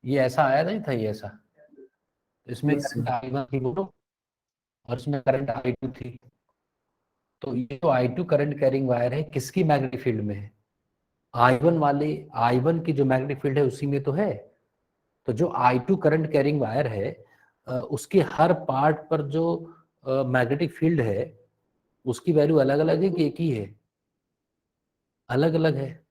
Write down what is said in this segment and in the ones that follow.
ये ऐसा आया नहीं था, ये ऐसा, इसमें Yes, करंट sir. I1 थी बोलो, और इसमें करंट I2 थी। तो ये जो I2 करंट कैरिंग वायर है किसकी मैग्नेटिक फील्ड में है? I1 वाले, I1 की जो मैग्नेटिक फील्ड है उसी में तो है। तो जो I2 करंट कैरिंग वायर है उसके हर पार्ट पर जो मैग्नेटिक फील्ड है उसकी वैल्यू अलग अलग है कि एक ही है? अलग अलग है।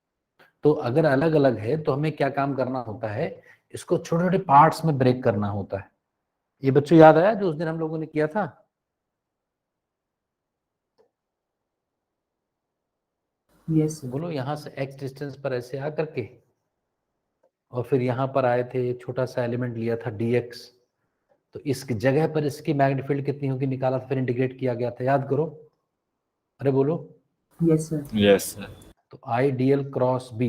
तो अगर अलग अलग है तो हमें क्या काम करना होता है, इसको छोटे छोटे पार्ट्स में ब्रेक करना होता है। ये बच्चों याद आया जो उस दिन हम लोगों ने किया था? Yes, sir. बोलो, यहां से x डिस्टेंस पर ऐसे आ करके, और फिर यहाँ पर आए थे, छोटा सा एलिमेंट लिया था dx, तो इस जगह पर इसकी मैग्नेटिक फील्ड कितनी होगी निकाला, फिर इंटीग्रेट किया गया था, याद करो। अरे बोलो। Yes, sir. Yes sir. तो I dl क्रॉस b,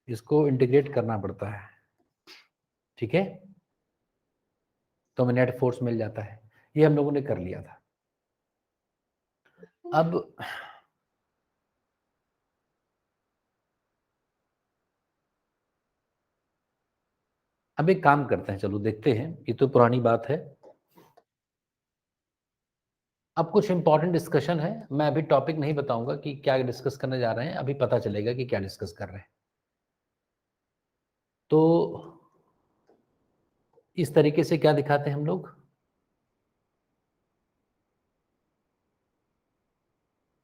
इसको इंटीग्रेट करना पड़ता है, ठीक है, तो हमें नेट फोर्स मिल जाता है। ये हम लोगों ने कर लिया था। अब एक काम करते हैं, चलो देखते हैं, ये तो पुरानी बात है। अब कुछ इंपॉर्टेंट डिस्कशन है, मैं अभी टॉपिक नहीं बताऊंगा कि क्या डिस्कस करने जा रहे हैं, अभी पता चलेगा कि क्या डिस्कस कर रहे हैं। तो इस तरीके से क्या दिखाते हैं हम लोग,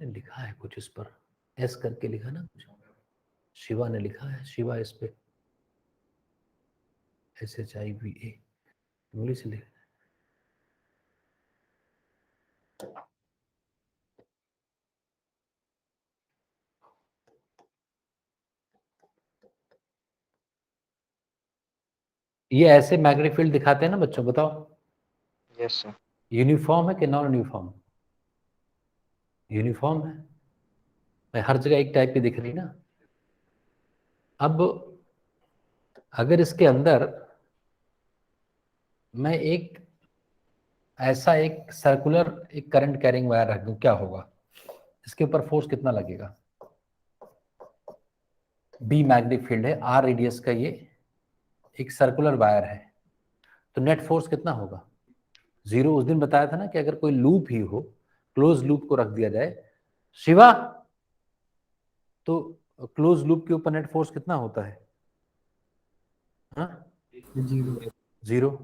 लिखा है कुछ इस पर, एस करके लिखा ना कुछ, शिवा ने लिखा है, शिवा इस पे SHIVA इंग्लिश से लिखा। ये ऐसे मैग्नेटिक फील्ड दिखाते हैं ना बच्चों, बताओ। Yes sir. यूनिफॉर्म है कि नॉन यूनिफॉर्म? यूनिफॉर्म है, हर जगह एक टाइप की दिख रही ना। अब अगर इसके अंदर मैं एक ऐसा एक सर्कुलर एक करंट कैरिंग वायर रख दूं, क्या होगा? इसके ऊपर फोर्स कितना लगेगा? बी मैग्नेटिक फील्ड है, आर रेडियस का ये एक सर्कुलर वायर है, तो नेट फोर्स कितना होगा? 0। उस दिन बताया था ना कि अगर कोई लूप ही हो, क्लोज लूप को रख दिया जाए शिवा, तो क्लोज लूप के ऊपर नेट फोर्स कितना होता है? हाँ, 0. 0।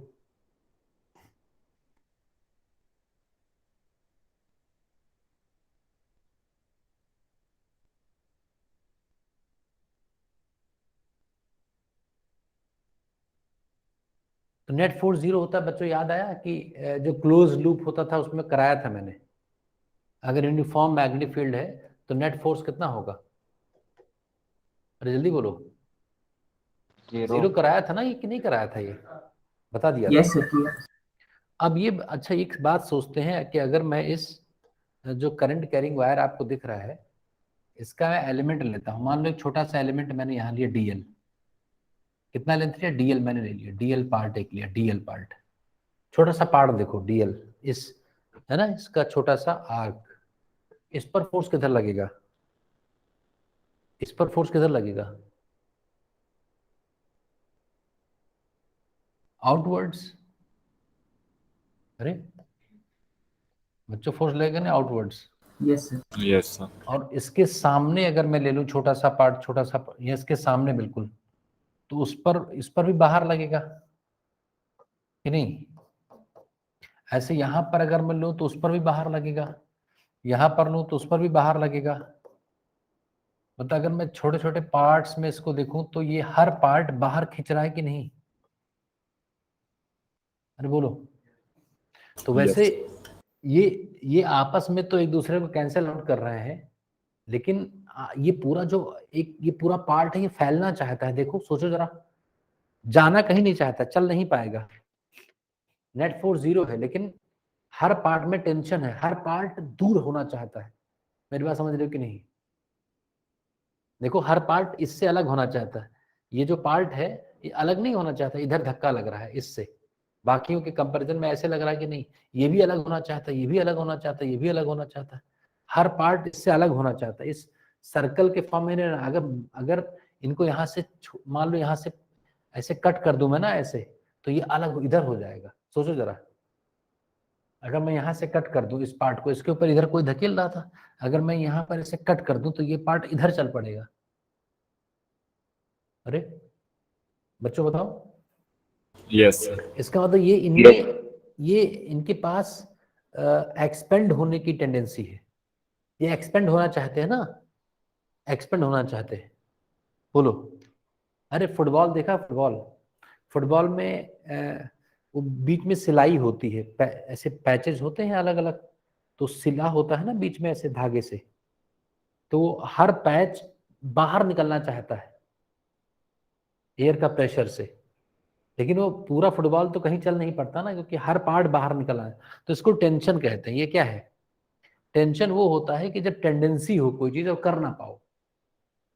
तो नेट फोर्स 0 होता है बच्चों। याद आया कि जो क्लोज लूप होता था उसमें कराया था मैंने, अगर यूनिफॉर्म मैग्नेटिक फील्ड है तो नेट फोर्स कितना होगा? अरे जल्दी बोलो। 0 कराया था ना ये कि नहीं कराया था? ये बता दिया था। Yes, sir. Yes. अब ये अच्छा एक बात सोचते हैं कि अगर मैं इस जो करंट कैरिंग वायर आपको दिख रहा है इसका मैं एलिमेंट लेता हूं, मान लो एक छोटा सा एलिमेंट मैंने यहाँ लिया DL, कितना लेंथ लिया? DL मैंने ले लिया, DL पार्ट एक लिया, DL पार्ट, छोटा सा पार्ट देखो DL, इस है ना, इसका छोटा सा आर्क, इस पर फोर्स किधर लगेगा? इस पर फोर्स किधर लगेगा? आउटवर्ड्स। अरे बच्चों, फोर्स लगेगा ना outwards. Yes, sir. Yes sir. और इसके सामने अगर मैं ले लूं छोटा सा पार्ट, छोटा सा ये इसके सामने बिल्कुल, तो उस पर, इस पर भी बाहर लगेगा कि नहीं? ऐसे यहां पर अगर मैं लूं तो उस पर भी बाहर लगेगा, यहां पर लूं तो उस पर भी बाहर लगेगा। मतलब अगर मैं छोटे छोटे पार्ट्स में इसको देखूं तो ये हर पार्ट बाहर खींच रहा है कि नहीं? अरे बोलो। तो वैसे ये आपस में तो एक दूसरे को कैंसिल आउट कर रहे हैं, लेकिन ये पूरा जो एक ये पूरा पार्ट है ये फैलना चाहता है, देखो सोचो जरा, जाना कहीं नहीं चाहता, चल नहीं पाएगा। नेट फोर्स 0 है लेकिन हर पार्ट में टेंशन है, हर पार्ट दूर होना चाहता है। मेरी बात समझ रहे हो कि नहीं? देखो हर पार्ट इससे अलग होना चाहता है, ये जो पार्ट है ये अलग नहीं होना चाहता, इधर धक्का लग रहा है इससे, बाकियों के कंपैरिजन में ऐसे लग रहा है कि नहीं, ये भी अलग होना चाहता है, ये भी अलग होना चाहता है, ये भी अलग होना चाहता है, हर पार्ट इससे अलग होना चाहता है। इस सर्कल के फॉर्म में अगर अगर इनको यहाँ से मान लो यहाँ से ऐसे कट कर दूं मैं ना ऐसे, तो ये अलग इधर हो जाएगा। सोचो जरा, अगर मैं यहाँ से कट कर दूं इस पार्ट को, इसके ऊपर इधर कोई धकेल रहा था, अगर मैं यहाँ पर इसे कट कर दूं तो ये पार्ट इधर चल पड़ेगा। अरे बच्चों बताओ, यस सर। इसका मतलब ये इनमें ये इनके पास एक्सपेंड होने की टेंडेंसी है। ये एक्सपेंड होना चाहते हैं ना, एक्सपेंड होना चाहते हैं। बोलो, अरे फुटबॉल देखा, फुटबॉल, फुटबॉल में वो बीच में सिलाई होती है, ऐसे पैचेज होते हैं अलग अलग, तो सिला होता है ना बीच में ऐसे धागे से, तो हर पैच बाहर निकलना चाहता है एयर का प्रेशर से, लेकिन वो पूरा फुटबॉल तो कहीं चल नहीं पड़ता ना, क्योंकि हर पार्ट बाहर निकला है। तो इसको टेंशन कहते हैं। ये क्या है? टेंशन वो होता है कि जब टेंडेंसी हो कोई चीज और कर ना पाओ,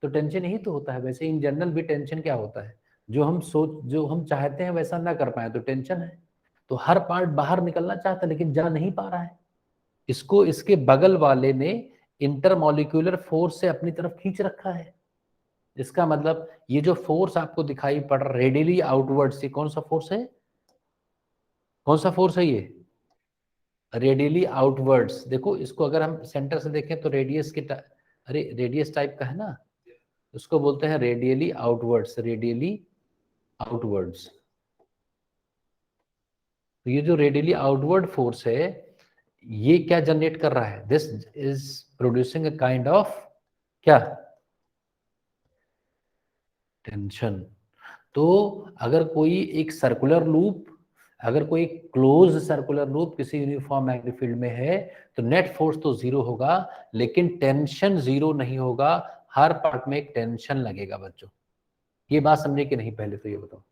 तो टेंशन यही तो होता है। वैसे इन जनरल भी टेंशन क्या होता है? जो हम चाहते हैं वैसा ना कर पाए तो टेंशन है। तो हर पार्ट बाहर निकलना चाहता है लेकिन जा नहीं पा रहा है। इसको इसके बगल वाले ने इंटरमोलिक्यूलर फोर्स से अपनी तरफ खींच रखा है। इसका मतलब ये जो फोर्स आपको दिखाई पड़ रहा रेडियली आउटवर्ड से, कौन सा फोर्स है? कौन सा फोर्स है ये? Radially outwards. देखो इसको अगर हम सेंटर से देखें तो रेडियस के अरे रेडियस टाइप का है ना, उसको बोलते हैं रेडियली आउटवर्ड्स, रेडियली आउटवर्ड्स। तो ये जो रेडियली आउटवर्ड फोर्स है, ये क्या जनरेट कर रहा है? This is producing a kind of क्या? टेंशन। तो अगर कोई एक सर्कुलर लूप, अगर कोई क्लोज सर्कुलर लूप किसी यूनिफॉर्म मैग्नेटिक फील्ड में है, तो नेट फोर्स तो जीरो होगा लेकिन टेंशन जीरो नहीं होगा। हर पार्ट में एक टेंशन लगेगा बच्चों। ये बात समझे कि नहीं? पहले तो ये बताओ,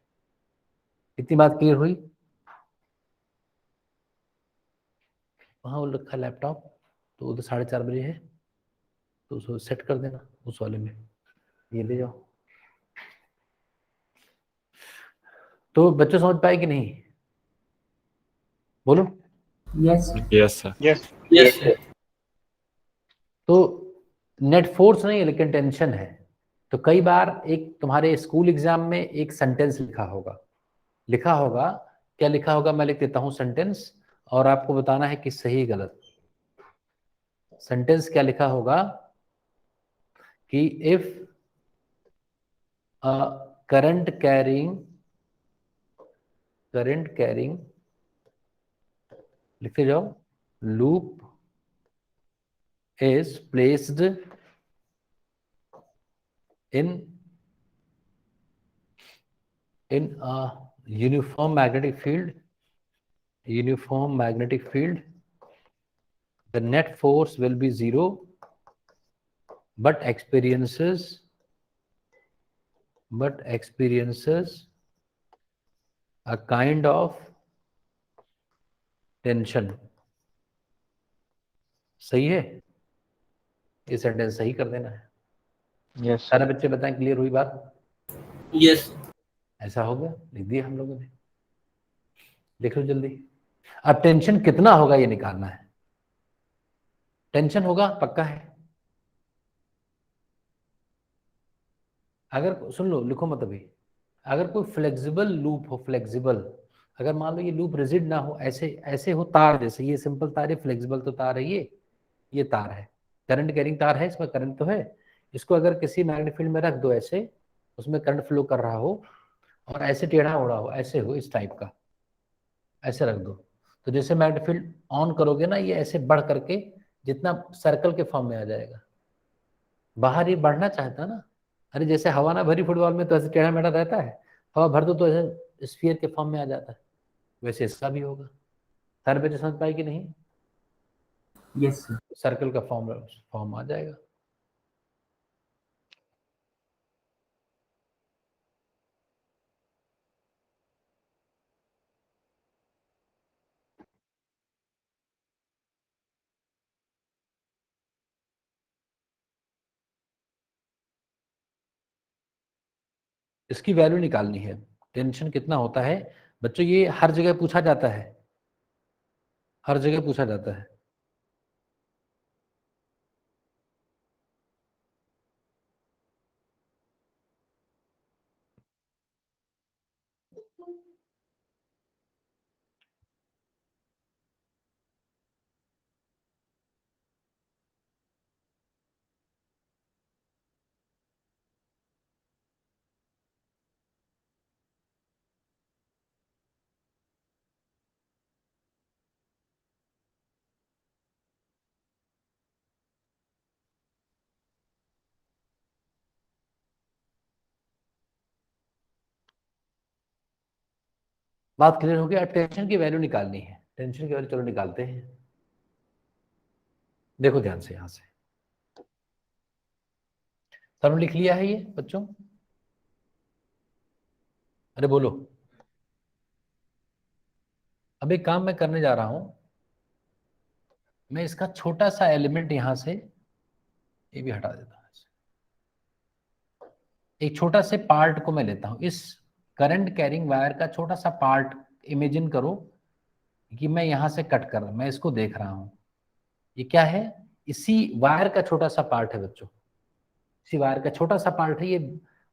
इतनी बात क्लियर हुई? वहां वो रखा लैपटॉप, तो उधर 4:30 बजे है, तो उसको सेट कर देना उस वाले में, ये ले जाओ। तो बच्चों समझ पाए कि नहीं? बोलो। Yes yes sir. Yes yes तो नेट फोर्स नहीं है लेकिन टेंशन है। तो कई बार एक तुम्हारे स्कूल एग्जाम में एक सेंटेंस लिखा होगा, लिखा होगा, क्या लिखा होगा? मैं लिख देता हूं सेंटेंस, और आपको बताना है कि सही गलत। सेंटेंस क्या लिखा होगा कि if current carrying, current carrying, लिखते जाओ, loop is placed in a uniform magnetic field, uniform magnetic field, the net force will be zero, but experiences a kind of tension। सही है? ये सेंटेंस सही कर देना है। यस सारे सर। बच्चे बताएं, क्लियर हुई बात? यस ऐसा हो गया, लिख दिया हम लोगों ने। लिख लो जल्दी। अब टेंशन कितना होगा ये निकालना है। टेंशन होगा पक्का है। अगर सुन लो, लिखो मत अभी। अगर कोई फ्लेक्सिबल लूप हो, फ्लेक्सिबल, अगर मान लो ये लूप रिजिड ना हो, ऐसे ऐसे हो तार जैसे, ये सिंपल तार है, फ्लेक्सिबल तो तार है, ये तार है, करंट कैरिंग तार है, इसमें करंट तो है। इसको अगर किसी मैग्नेटिक फील्ड में रख दो ऐसे, उसमें करंट फ्लो कर रहा हो और ऐसे टेढ़ा उड़ा हो, ऐसे हो, इस टाइप का, ऐसे रख दो, तो जैसे मैग्नेटिक फील्ड ऑन करोगे ना, ये ऐसे बढ़ करके जितना सर्कल के फॉर्म में आ जाएगा। बाहर ये बढ़ना चाहता है ना, अरे जैसे हवा ना भरी फुटबॉल में तो ऐसे टेढ़ा मेढ़ा रहता है, हवा भर दो तो ऐसे स्फीयर के फॉर्म में आ जाता है, वैसे इसका भी होगा। सारे बच्चे समझ पाए कि नहीं? यस सर सर्कल का फॉर्म फॉर्म आ जाएगा। इसकी वैल्यू निकालनी है, टेंशन कितना होता है बच्चों। ये हर जगह पूछा जाता है, हर जगह पूछा जाता है। बात क्लियर हो गया। टेंशन की वैल्यू निकालनी है, टेंशन की वैल्यू चलो निकालते हैं। देखो ध्यान से, यहां से सबने लिख लिया है ये बच्चों? अरे बोलो। अब एक काम मैं करने जा रहा हूं, मैं इसका छोटा सा एलिमेंट यहां से ये भी हटा देता हूं। एक छोटा से पार्ट को मैं लेता हूं, इस करंट कैरिंग वायर का छोटा सा पार्ट इमेजिन करो कि मैं यहां से कट कर रहा हूं, मैं इसको देख रहा हूं। ये क्या है? इसी वायर का छोटा सा पार्ट है बच्चों, इसी वायर का छोटा सा पार्ट है। ये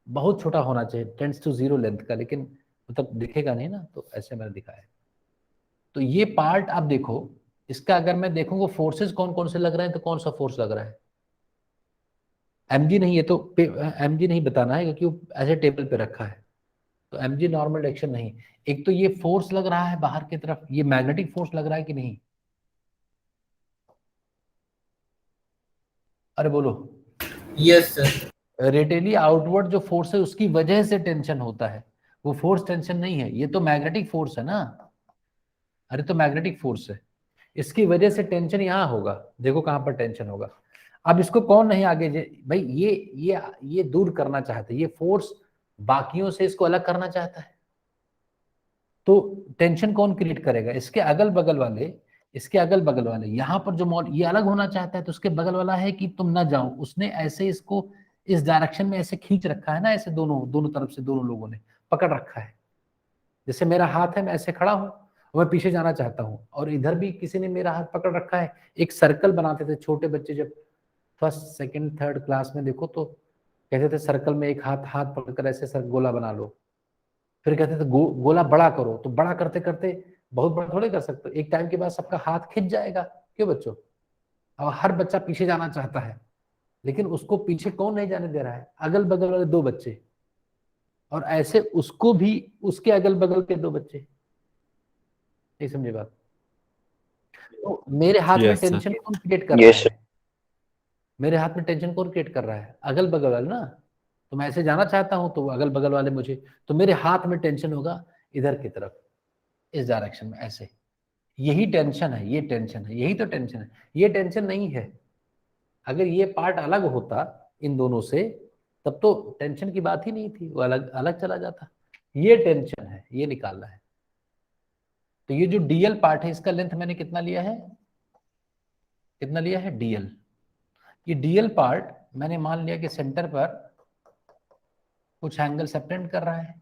बहुत छोटा होना चाहिए, टेंड्स टू 0 लेंथ का, लेकिन मतलब दिखेगा नहीं ना, तो ऐसे मैंने दिखाया। तो ये पार्ट आप देखो, इसका अगर मैं देखूंगा फोर्सेस कौन कौन से लग रहे हैं, तो कौन सा फोर्स लग रहा है? एमजी नहीं, ये तो एमजी नहीं बताना है क्योंकि वो ऐसे टेबल पे रखा है, तो एमजी नॉर्मल डायरेक्शन नहीं। एक तो ये फोर्स लग रहा है बाहर की तरफ, ये मैग्नेटिक फोर्स लग रहा है कि नहीं? अरे बोलो। Yes sir. रेटेली आउटवर्ड जो फोर्स है उसकी वजह से टेंशन होता है, वो फोर्स टेंशन नहीं है, ये तो मैग्नेटिक फोर्स है ना। अरे तो मैग्नेटिक फोर्स है, इसकी वजह से टेंशन यहाँ होगा। देखो कहां पर टेंशन होगा। अब इसको कौन नहीं आगे भाई, ये दूर करना चाहता है, ये फोर्स बाकियों से इसको अलग करना चाहता है। तो टेंशन कौन क्रिएट करेगा? इसके अगल बगल वाले, इसके अगल बगल वाले। यहाँ पर जो मॉल ये अलग होना चाहता है, तो उसके बगल वाला है कि तुम ना जाओ, उसने ऐसे इसको इस डायरेक्शन में ऐसे खींच रखा है ना, ऐसे दोनों दोनों तरफ से दोनों लोगों ने पकड़ रखा है। जैसे मेरा हाथ है, मैं ऐसे खड़ा हूं और मैं पीछे जाना चाहता हूं, और इधर भी किसी ने मेरा हाथ पकड़ रखा है। एक सर्कल बनाते थे छोटे बच्चे, जब फर्स्ट सेकंड थर्ड क्लास में देखो तो कहते थे सर्कल में एक हाथ हाथ पकड़कर ऐसे सर गोला बना लो। फिर कहते थे गोला बड़ा करो, तो बड़ा करते करते बहुत बड़ा थोड़े कर सकते, एक टाइम के बाद सबका हाथ खिंच जाएगा। क्यों बच्चों? और हर बच्चा पीछे जाना चाहता है, लेकिन उसको पीछे कौन नहीं जाने दे रहा है? अगल बगल वाले दो बच्चे, और ऐसे उसको भी उसके अगल बगल के दो बच्चे। नहीं समझे बात? तो मेरे हाथ में Yes, sir. टेंशन कौन क्रिएट कर रहा है? मेरे हाथ में टेंशन कौन क्रिएट कर रहा है? अगल बगल वाले ना। तो मैं ऐसे जाना चाहता हूं, तो अगल बगल वाले मुझे, तो मेरे हाथ में टेंशन होगा इधर की तरफ, इस डायरेक्शन में ऐसे। यही टेंशन है, ये टेंशन है, यही तो टेंशन है। ये टेंशन नहीं है। अगर ये पार्ट अलग होता इन दोनों से, तब तो टेंशन की बात ही नहीं थी, वो अलग अलग चला जाता। ये टेंशन है, ये निकालना है। तो ये जो डीएल पार्ट है, इसका लेंथ मैंने कितना लिया है? कितना लिया है? डीएल। ये डीएल पार्ट मैंने मान लिया कि सेंटर पर कुछ एंगल सेपरेट कर रहा है।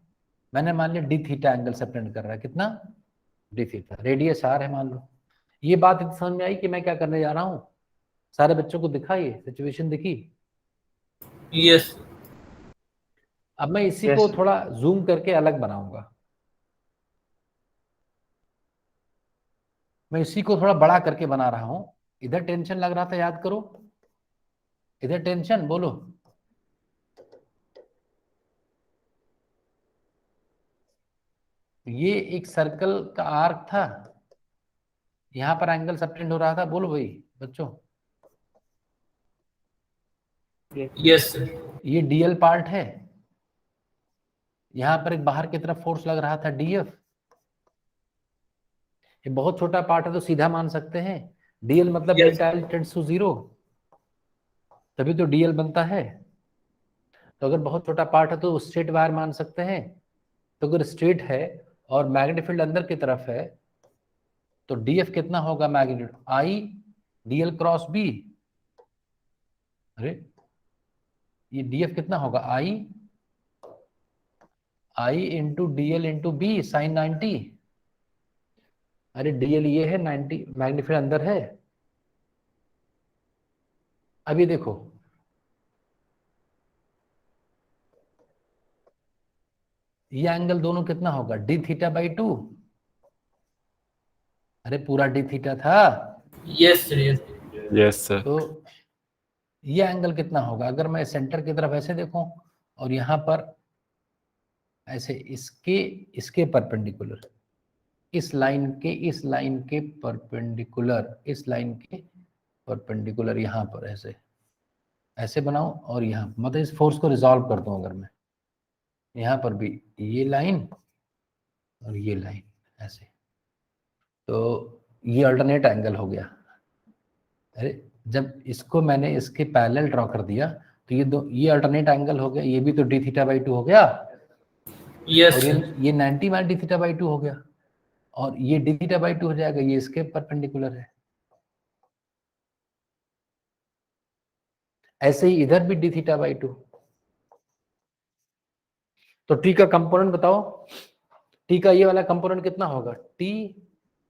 मैंने मान लिया डी थीटा एंगल सेपरेट कर रहा है। कितना? D theta. रेडियस आर है मान लो। ये बात समझ में आई कि मैं क्या करने जा रहा हूं? सारे बच्चों को दिखा, ये सिचुएशन दिखी? यस अब मैं इसी को थोड़ा जूम करके अलग बनाऊंगा, मैं इसी को थोड़ा बड़ा करके बना रहा हूं। इधर टेंशन लग रहा था, याद करो, इधर टेंशन बोलो। ये एक सर्कल का आर्क था, यहां पर एंगल सबटेंड हो रहा था। बोलो भाई बच्चों। यस ये डीएल पार्ट है, यहां पर एक बाहर की तरफ फोर्स लग रहा था डीएफ। ये बहुत छोटा पार्ट है तो सीधा मान सकते हैं, डीएल मतलब डेल्टा एल टेंड्स टू 0, तभी तो डीएल बनता है। तो अगर बहुत छोटा पार्ट है तो स्ट्रेट वायर मान सकते हैं। तो अगर स्ट्रेट है और मैग्नेटिक फील्ड अंदर की तरफ है, तो डीएफ कितना होगा? Magnitude I DL cross B. अरे ये डीएफ कितना होगा? I into DL into B sine 90। अरे डीएल ये है 90, मैग्नेटिक फील्ड अंदर है। अभी देखो, ये एंगल दोनों कितना होगा, डी थीटा बाई 2। अरे पूरा डी थीटा था। Yes, sir. Yes. Yes, sir. तो ये एंगल कितना होगा, अगर मैं सेंटर की तरफ ऐसे देखूं और यहाँ पर ऐसे इसके परपेंडिकुलर, इस लाइन के परपेंडिकुलर, इस लाइन के परपेंडिकुलर यहाँ पर ऐसे बनाऊं और यहाँ मतलब इस फोर्स को रिजॉल्व कर दूं, अगर मैं यहाँ पर भी ये लाइन और ये लाइन ऐसे, तो ये अल्टरनेट एंगल हो गया। अरे जब इसको मैंने इसके पैरेलल ड्रॉ कर दिया तो ये अल्टरनेट एंगल हो गया, ये भी तो डी थीटा बाई 2 हो गया। Yes, और sir. ये 90 माइनस डी थीटा बाई 2 हो गया, और ये डी थीटा बाई 2 हो जाएगा, ये इसके परपेंडिकुलर है। ऐसे ही इधर भी डी थीटा बाई 2। तो टी का कंपोनेंट बताओ, टी का ये वाला कंपोनेंट कितना होगा, T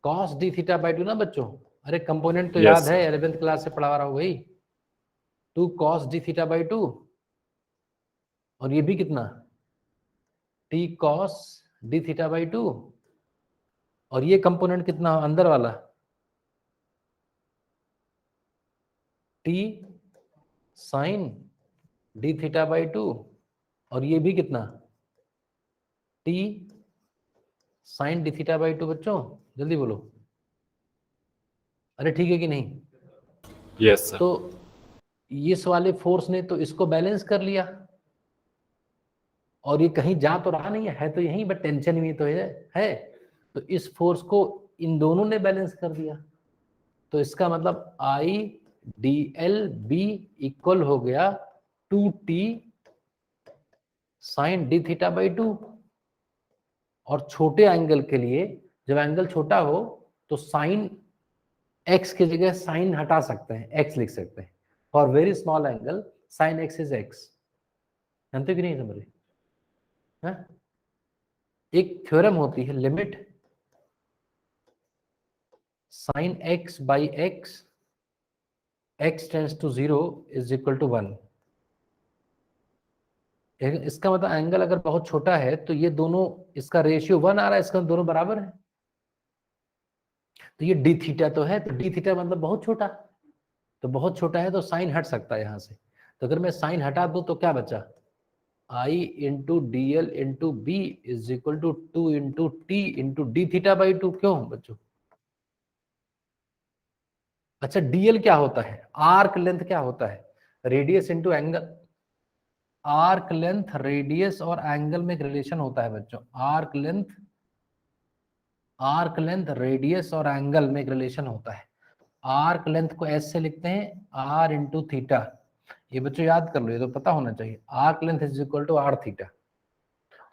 cos d theta by 2 ना बच्चों। अरे कंपोनेंट तो Yes, याद है, sir. 11th क्लास से पढ़ा रहा हूँ भाई। 2 कॉस डी थीटा बाई 2, और ये भी कितना, T cos d theta by 2, और ये कंपोनेंट कितना अंदर वाला, T sine d theta by 2, और ये भी कितना, T sine d theta by 2। बच्चों जल्दी बोलो, अरे ठीक है कि नहीं। Yes, sir. तो इस वाले फोर्स ने तो इसको बैलेंस कर लिया, और ये कहीं जा तो रहा नहीं है तो यहीं, बट टेंशन भी तो है। तो इस फोर्स को इन दोनों ने बैलेंस कर दिया। तो इसका मतलब I D L B equal हो गया 2t sign d theta by 2। और छोटे एंगल के लिए, जब एंगल छोटा हो तो साइन एक्स की जगह साइन हटा सकते हैं, एक्स लिख सकते हैं। For very small angle sine x is x. जानते हो कि नहीं समझ रहे हैं? एक थ्योरम होती है, limit sine x by x x tends to 0 is equal to 1। इसका मतलब एंगल अगर बहुत छोटा है तो ये दोनों, इसका रेशियो 1 आ रहा है, इसका दोनों बराबर है। तो ये डी थीटा तो है, तो डी थीटा मतलब बहुत छोटा, तो बहुत छोटा है तो साइन हट सकता है यहाँ से। तो अगर मैं साइन हटा दूं तो क्या बचा, I into D L into B is equal to 2 into T into D theta by 2। क्यों बच्चों? अच्छा डीएल क्या होता है, आर्क लेंथ क्या होता है, radius into angle. Arc length radius और एंगल में एक रिलेशन होता है बच्चों। आर्क लेंथ रेडियस और एंगल में एक रिलेशन होता है। आर्क लेंथ को एस से लिखते हैं आर इंटू थीटा। ये बच्चों याद कर लो, ये तो पता होना चाहिए। Arc length is equal to R theta.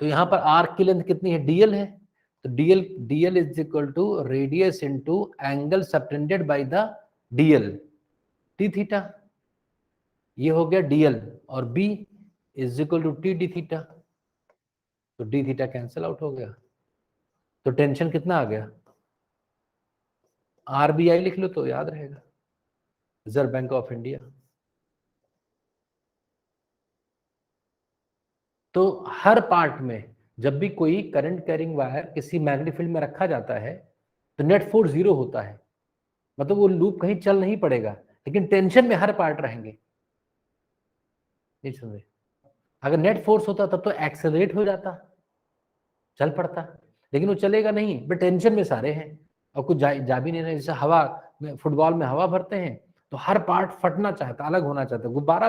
तो यहाँ पर आर्क की लेंथ कितनी है, डीएल है, तो DL is equal to radius into angle subtended by the DL T theta. ये हो गया डीएल, और B is equal to T D theta. तो डी थीटा कैंसिल आउट हो गया। तो टेंशन कितना आ गया, आरबीआई लिख लो तो याद रहेगा, रिजर्व बैंक ऑफ इंडिया। तो हर पार्ट में जब भी कोई करंट कैरिंग वायर किसी मैग्नेटिक फील्ड में रखा जाता है तो नेट फोर्स 0 होता है, मतलब वो लूप कहीं चल नहीं पड़ेगा, लेकिन टेंशन में हर पार्ट रहेंगे। नहीं समझे? अगर नेट फोर्स होता तब तो एक्सेलरेट हो जाता, चल पड़ता, लेकिन वो चलेगा नहीं, बट टेंशन में सारे हैं और कुछ जा भी नहीं रहे। जैसे हवा में, फुटबॉल में हवा भरते हैं तो हर पार्ट फटना चाहता, अलग होना चाहता है। गुब्बारा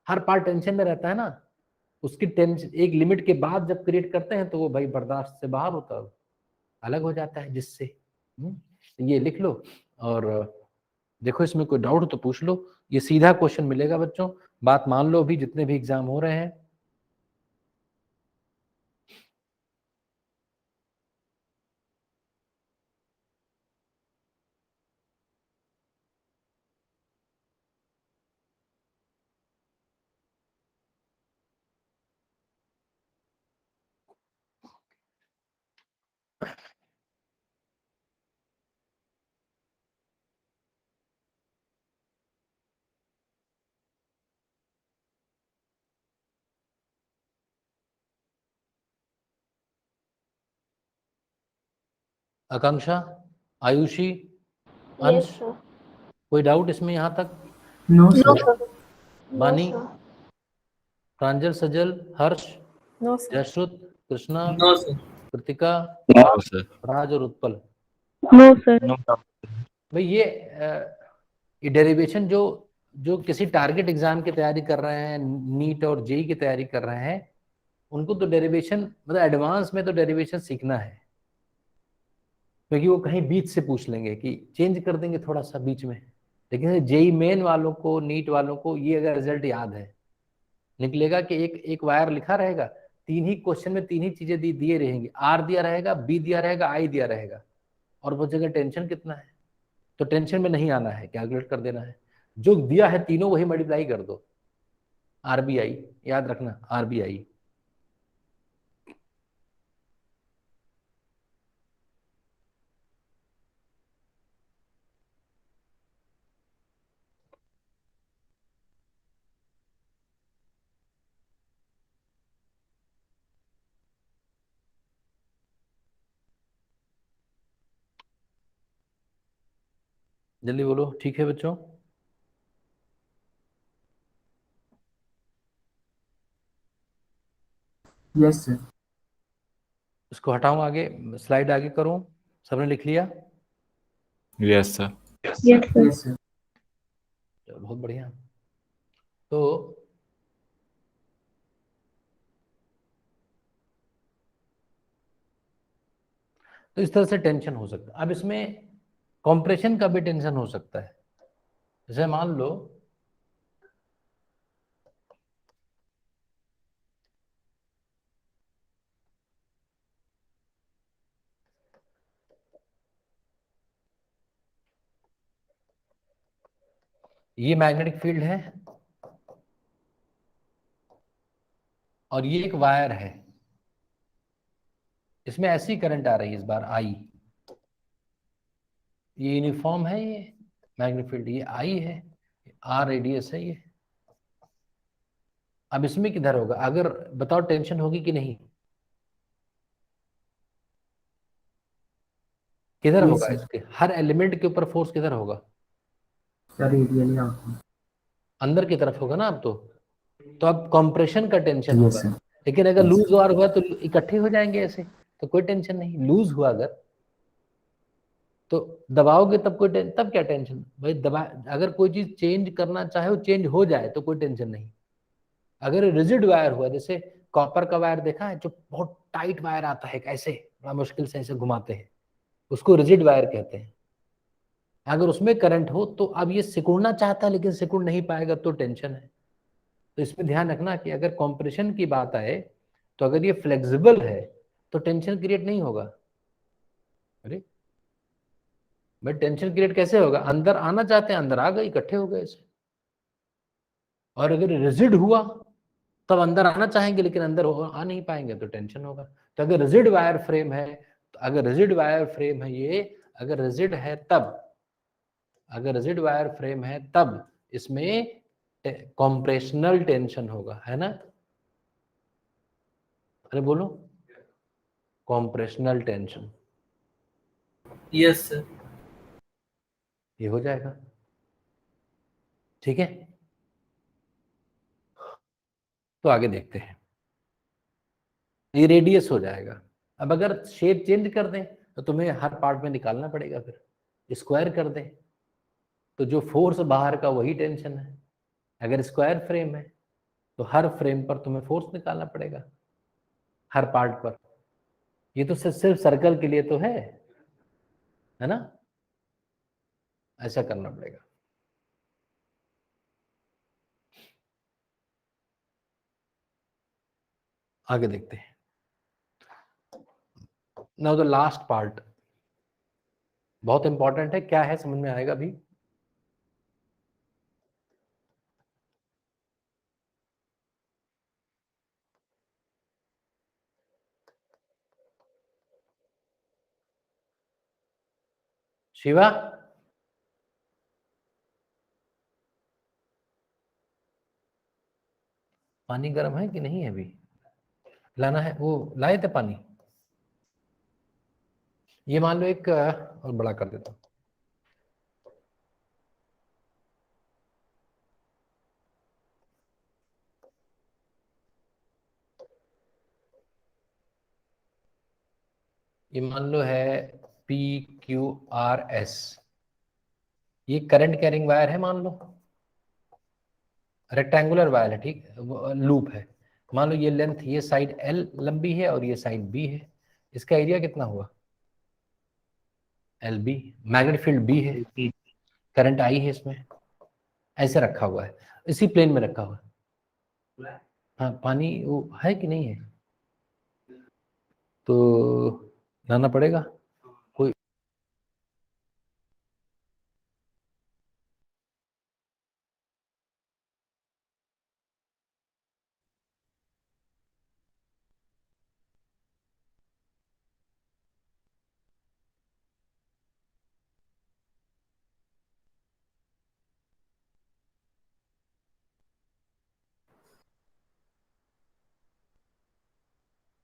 हर पार्ट टेंशन में रहता है ना, उसकी टेंशन एक लिमिट के बाद जब क्रिएट करते हैं तो वो भाई बर्दाश्त से बाहर होता है, अलग हो जाता है जिससे। ये लिख लो, और देखो इसमें कोई डाउट हो तो पूछ लो। ये सीधा क्वेश्चन मिलेगा बच्चों, बात मान लो। अभी जितने भी एग्जाम हो रहे हैं, आकांक्षा, आयुषी, Yes, अंश, sir. कोई डाउट इसमें यहाँ तक? No, No, sir. sir. No, बानी, sir. प्रांजल, सजल, हर्ष, No, sir. जयश्रुत, Krishna, No, sir. Kritika, No, sir. राज और उत्पल। No, sir. No. भाई ये डेरिवेशन जो जो किसी टारगेट एग्जाम की तैयारी कर रहे हैं, नीट और जेई की तैयारी कर रहे हैं, उनको तो डेरिवेशन मतलब एडवांस में तो डेरिवेशन सीखना है, क्योंकि वो कहीं बीच से पूछ लेंगे कि चेंज कर देंगे थोड़ा सा बीच में। लेकिन जेई मेन वालों को, नीट वालों को ये अगर रिजल्ट याद है, निकलेगा कि एक एक वायर लिखा रहेगा, तीन ही क्वेश्चन में तीन ही चीजें दिए रहेंगी, आर दिया रहेगा, बी दिया रहेगा, आई दिया रहेगा, और वो जगह टेंशन कितना है। तो टेंशन में नहीं आना है, कैलकुलेट कर देना है, जो दिया है तीनों वही मल्टीप्लाई कर दो। आरबीआई याद रखना, आरबीआई। जल्दी बोलो, ठीक है बच्चों? Yes, sir. इसको हटाऊं, आगे स्लाइड आगे करूं? सबने लिख लिया? Yes, sir. Yes, sir. Yes, sir. चलो, बहुत बढ़िया। तो इस तरह से टेंशन हो सकता है। अब इसमें कंप्रेशन का भी टेंशन हो सकता है। जैसे मान लो ये मैग्नेटिक फील्ड है और ये एक वायर है, इसमें ऐसी करंट आ रही है इस बार आई, ये यूनिफॉर्म है, ये मैग्नेटिक फील्ड, ये आई है, आर रेडियस है ये। अब इसमें किधर होगा? अगर बताओ टेंशन होगी कि नहीं? किधर Yes, होगा? sir. इसके हर एलिमेंट के ऊपर फोर्स किधर होगा? Sir, रेडियली आपको। अंदर की तरफ होगा ना। अब तो अब कंप्रेशन का टेंशन Yes, होगा। sir. लेकिन अगर Yes, लूज sir. वार हुआ तो इकट्ठे हो जाएंगे ऐसे, तो कोई टेंशन नहीं। लूज हुआ अगर तो दबाओगे तब तब क्या टेंशन भाई? दबा, अगर कोई चीज चेंज करना चाहे वो चेंज हो जाए तो कोई टेंशन नहीं। अगर रिजिड वायर हुआ, जैसे कॉपर का वायर देखा है, जो बहुत टाइट वायर आता है, ऐसे बड़ा मुश्किल से ऐसे घुमाते हैं, उसको रिजिड वायर कहते हैं। अगर उसमें करंट हो तो अब ये सिकुड़ना चाहता है लेकिन सिकुड़ नहीं पाएगा, तो टेंशन है। तो इसमें ध्यान रखना कि अगर कॉम्प्रेशन की बात आए तो अगर ये फ्लेक्सिबल है तो टेंशन क्रिएट नहीं होगा। अरे भाई, टेंशन क्रिएट कैसे होगा? अंदर आना चाहते हैं, अंदर आ गए, इकट्ठे हो गए ऐसे। और अगर रिजिड हुआ तब अंदर आना चाहेंगे लेकिन अंदर आ नहीं पाएंगे, तो टेंशन होगा। तो अगर रिजिड वायर फ्रेम है, तो अगर रिजिड वायर फ्रेम है ये, अगर रिजिड है तब, अगर रिजिड वायर फ्रेम है तब इसमें कॉम्प्रेशनल टेंशन होगा, है ना? अरे बोलो, कॉम्प्रेशनल टेंशन Yes, sir. ये हो जाएगा। ठीक है, तो आगे देखते हैं। ये रेडियस हो जाएगा। अब अगर शेप चेंज कर दें तो तुम्हें हर पार्ट में निकालना पड़ेगा, फिर स्क्वायर कर दें तो जो फोर्स बाहर का वही टेंशन है। अगर स्क्वायर फ्रेम है तो हर फ्रेम पर तुम्हें फोर्स निकालना पड़ेगा, हर पार्ट पर। ये तो सिर्फ सर्कल के लिए तो है ना? ऐसा करना पड़ेगा। आगे देखते हैं। नाउ द लास्ट पार्ट बहुत इंपॉर्टेंट है। क्या है समझ में आएगा अभी? शिवा, पानी गर्म है कि नहीं है? अभी लाना है? वो लाए थे पानी? ये मान लो एक और बड़ा कर देता हूँ। ये मान लो है PQRS, ये करंट कैरिंग वायर है मान लो, रेक्टेंगुलर वायर है, ठीक, लूप है। मान लो ये लेंथ, ये साइड L लंबी है और ये साइड B है। इसका एरिया कितना हुआ? LB। मैग्नेटिक फील्ड B है, करंट I है इसमें, ऐसे रखा हुआ है, इसी प्लेन में रखा हुआ है। हाँ, पानी वो है कि नहीं है तो लाना पड़ेगा कोई।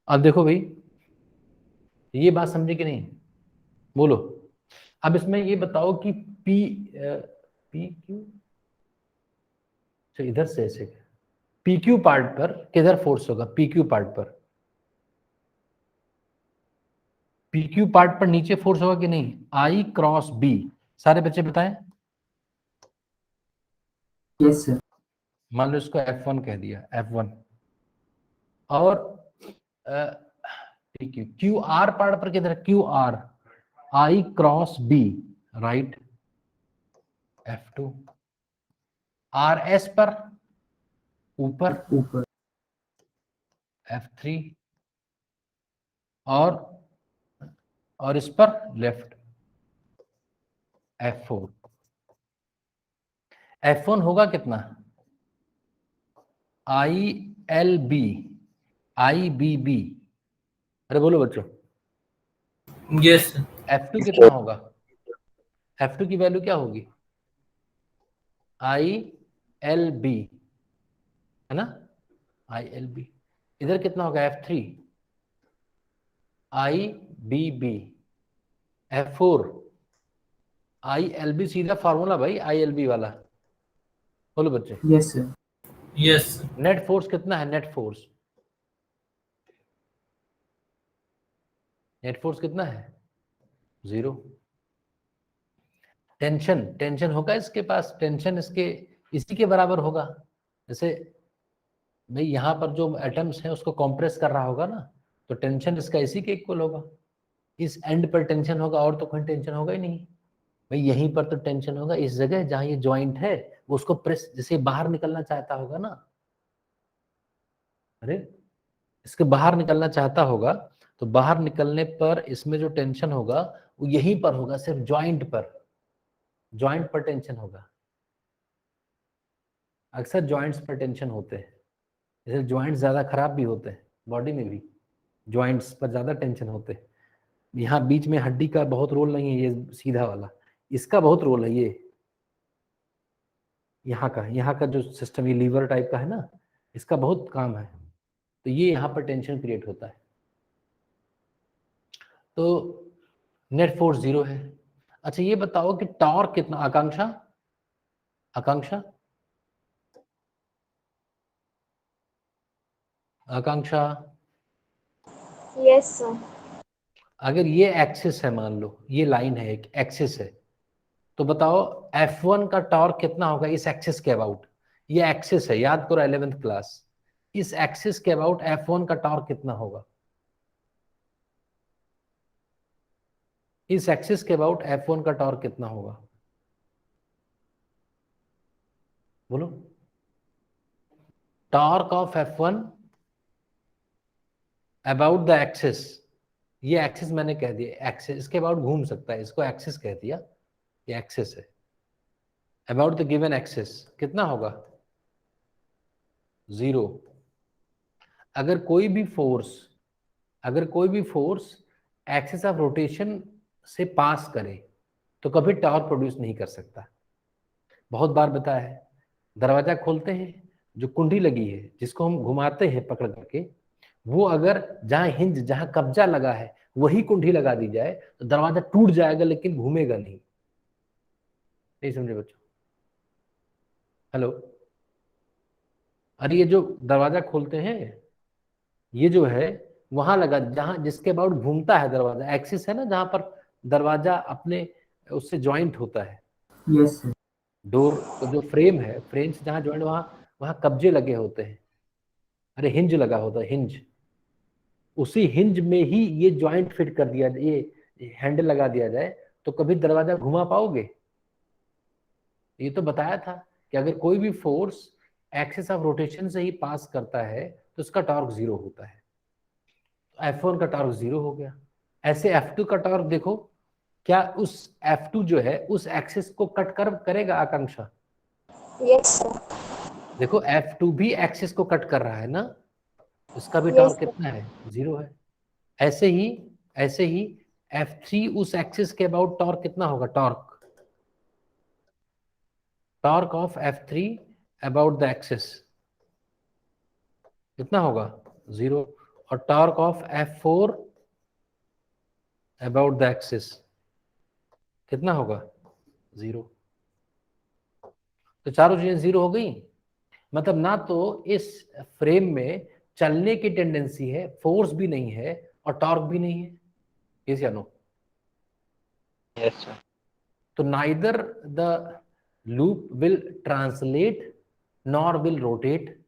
अब देखो भाई, ये बात समझे कि नहीं, बोलो। अब इसमें ये बताओ कि पी क्यू, तो इधर से ऐसे PQ पार्ट पर किधर फोर्स होगा? PQ पार्ट पर, PQ पार्ट पर नीचे फोर्स होगा कि नहीं? I cross B। सारे बच्चे बताएं। Yes sir. मान लो इसको F1 कह दिया, F1, और PQ, QR पार्ट पर किधर? QR, I cross B, right, F2। RS पर ऊपर ऊपर F3, और इस पर लेफ्ट F4। F1 होगा कितना? ILB, IBB। अरे बोलो बच्चों, यस सर। F2 कितना होगा? F2 की वैल्यू क्या होगी? ILB, है ना, ILB। इधर कितना होगा? F3, IBB, F4, ILB। सीधा फार्मूला भाई ILB वाला, बोलो बच्चे। Yes sir. Yes sir. Net force कितना है? नेट फोर्स, नेट फोर्स कितना है? 0। टेंशन, टेंशन होगा इसके पास, टेंशन इसके इसी के बराबर होगा। जैसे भाई यहाँ पर जो एटम्स हैं उसको कंप्रेस कर रहा होगा ना, तो टेंशन इसका इसी के इक्वल होगा। इस एंड पर टेंशन होगा, और तो कोई टेंशन होगा ही नहीं भाई। यहीं पर तो टेंशन होगा, इस जगह जहाँ ये जॉइंट है वो उसको प्रेस, जैसे बाहर निकलना चाहता होगा ना, अरे इसके बाहर निकलना चाहता होगा, तो बाहर निकलने पर इसमें जो टेंशन होगा वो यहीं पर होगा, सिर्फ जॉइंट पर, जॉइंट पर टेंशन होगा। अक्सर जॉइंट्स पर टेंशन होते हैं, जैसे जॉइंट्स ज़्यादा खराब भी होते हैं, बॉडी में भी जॉइंट्स पर ज़्यादा टेंशन होते हैं। यहाँ बीच में हड्डी का बहुत रोल नहीं है, ये सीधा वाला, इसका बहुत रोल है। ये यहाँ का जो सिस्टम, ये लीवर टाइप का है ना, इसका बहुत काम है, तो ये यहाँ पर टेंशन क्रिएट होता है। तो नेट फोर्स 0 है। अच्छा ये बताओ कि टॉर्क कितना? आकांक्षा, आकांक्षा, आकांक्षा, Yes, sir. अगर ये एक्सिस है, मान लो ये लाइन है, एक एक्सिस है, तो बताओ F1 का टॉर्क कितना होगा इस एक्सिस के अबाउट? ये एक्सिस है, याद करो 11th क्लास, इस एक्सिस के अबाउट F1 का टॉर्क कितना होगा? इस एक्सिस के अबाउट F1 का टॉर्क कितना होगा? बोलो। Torque of F1 about the axis, ये एक्सिस मैंने कह दिया, एक्सिस, इसके अबाउट घूम सकता है, इसको एक्सिस कह दिया, ये एक्सिस है। अबाउट द गिवन एक्सिस कितना होगा? 0। अगर कोई भी फोर्स एक्सिस ऑफ रोटेशन से पास करे तो कभी टॉर्क प्रोड्यूस नहीं कर सकता। बहुत बार बताया है, दरवाजा खोलते हैं, जो कुंडी लगी है जिसको हम घुमाते हैं पकड़ करके, वो अगर जहां हिंज, जहां कब्जा लगा है वही कुंडी लगा दी जाए तो दरवाजा टूट जाएगा लेकिन घूमेगा नहीं। नहीं समझे बच्चों? हेलो, अरे ये जो दरवाजा खोलते हैं ये जो है वहां लगा, जहां जिसके अबाउट घूमता है दरवाजा, एक्सिस है ना जहां पर दरवाजा अपने उससे ज्वाइंट होता है, Yes, sir. डोर जो फ्रेम है, फ्रेम से जहां ज्वाइंट, वहां वहां कब्जे लगे होते हैं। अरे हिंज लगा होता है, हिंज, उसी हिंज में ही ये ज्वाइंट फिट कर दिया, ये हैंडल लगा दिया जाए तो कभी दरवाजा घुमा पाओगे? ये तो बताया था कि अगर कोई भी फोर्स एक्सिस ऑफ रोटेशन से ही पास करता है तो उसका टॉर्क 0 होता है। F1 का टॉर्क 0 हो गया। ऐसे F2 का टॉर्क देखो, क्या उस F2 जो है उस एक्सिस को कट कर करेगा आकांक्षा? Yes, sir. देखो F2 भी एक्सिस को कट कर रहा है ना, उसका भी Yes, टॉर्क sir. कितना है? 0 है। ऐसे ही F3 उस एक्सिस के अबाउट टॉर्क कितना होगा? Torque of F3 about the axis कितना होगा? 0। और torque of F4 about the axis कितना होगा? 0। तो चारों चीजें 0 हो गई। मतलब ना तो इस फ्रेम में चलने की टेंडेंसी है, फोर्स भी नहीं है और टॉर्क भी नहीं है। यस या नो? Yes, sir. तो neither the loop will translate nor will rotate,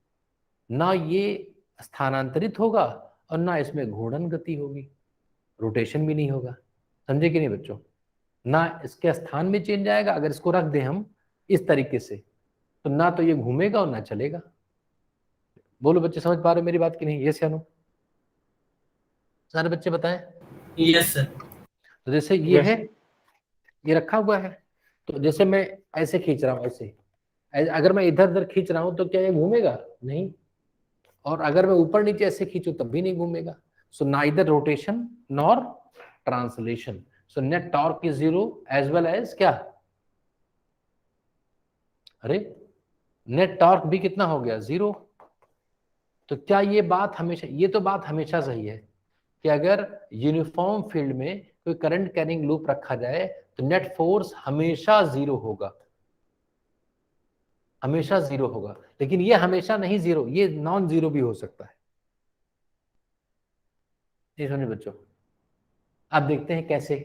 ना ये स्थानांतरित होगा और ना इसमें घूर्णन गति होगी, रोटेशन भी नहीं होगा। समझे कि नहीं बच्चों? ना इसके स्थान में चेंज आएगा, अगर इसको रख दें हम इस तरीके से तो ना तो ये घूमेगा और ना चलेगा। बोलो बच्चे, समझ पा रहे हो मेरी बात की नहीं? यस या नो? सारे बच्चे बताएं। Yes, sir. तो जैसे ये Yes. है, ये रखा हुआ है, तो जैसे मैं ऐसे खींच रहा हूं, अगर मैं इधर उधर खींच रहा हूं तो क्या ये घूमेगा? नहीं। और अगर मैं ऊपर नीचे ऐसे खींचूं तब भी नहीं घूमेगा। So neither rotation nor translation, so net torque is 0 as well as क्या? अरे नेट टॉर्क भी कितना हो गया? 0। तो क्या ये बात हमेशा, ये तो बात हमेशा सही है कि अगर यूनिफॉर्म फील्ड में कोई करंट कैरिंग लूप रखा जाए तो नेट फोर्स हमेशा 0 होगा, हमेशा 0 होगा। लेकिन ये हमेशा नहीं 0, ये नॉन 0 भी हो सकता है। ये समझे बच्चों? अब देखते हैं कैसे।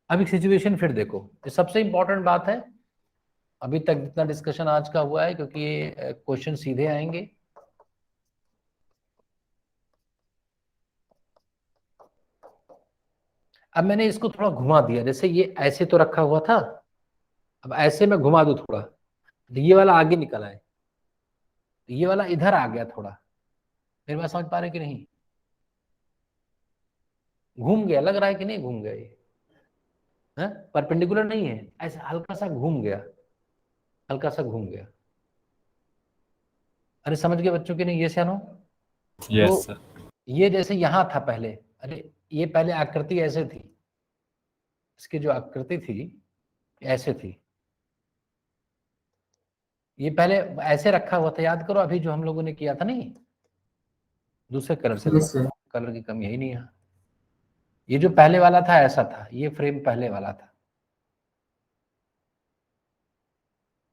अब एक सिचुएशन फिर देखो, ये सबसे इंपॉर्टेंट बात है अभी तक जितना डिस्कशन आज का हुआ है, क्योंकि ये क्वेश्चन सीधे आएंगे। अब मैंने इसको थोड़ा घुमा दिया, जैसे ये ऐसे तो रखा हुआ था, अब ऐसे मैं घुमा दूं थोड़ा, तो ये वाला आगे निकल आए, तो ये वाला इधर आ गया थोड़ा। मेरी बात समझ पा रहे कि नहीं? घूम गया, लग रहा है कि नहीं घूम गया? ये परपेंडिकुलर नहीं है, ऐसे हल्का सा घूम गया, हल्का सा घूम गया। अरे समझ गए बच्चों की नहीं? ये सियानो? Yes, तो sir. ये जैसे यहां था पहले, अरे ये पहले आकृति ऐसे थी, इसकी जो आकृति थी ऐसे थी, ये पहले ऐसे रखा हुआ था, याद करो अभी जो हम लोगों ने किया था। नहीं, दूसरे कलर से Yes, sir. कलर की कमी है ही नहीं यहाँ। ये जो पहले वाला था ऐसा था, ये फ्रेम पहले वाला था,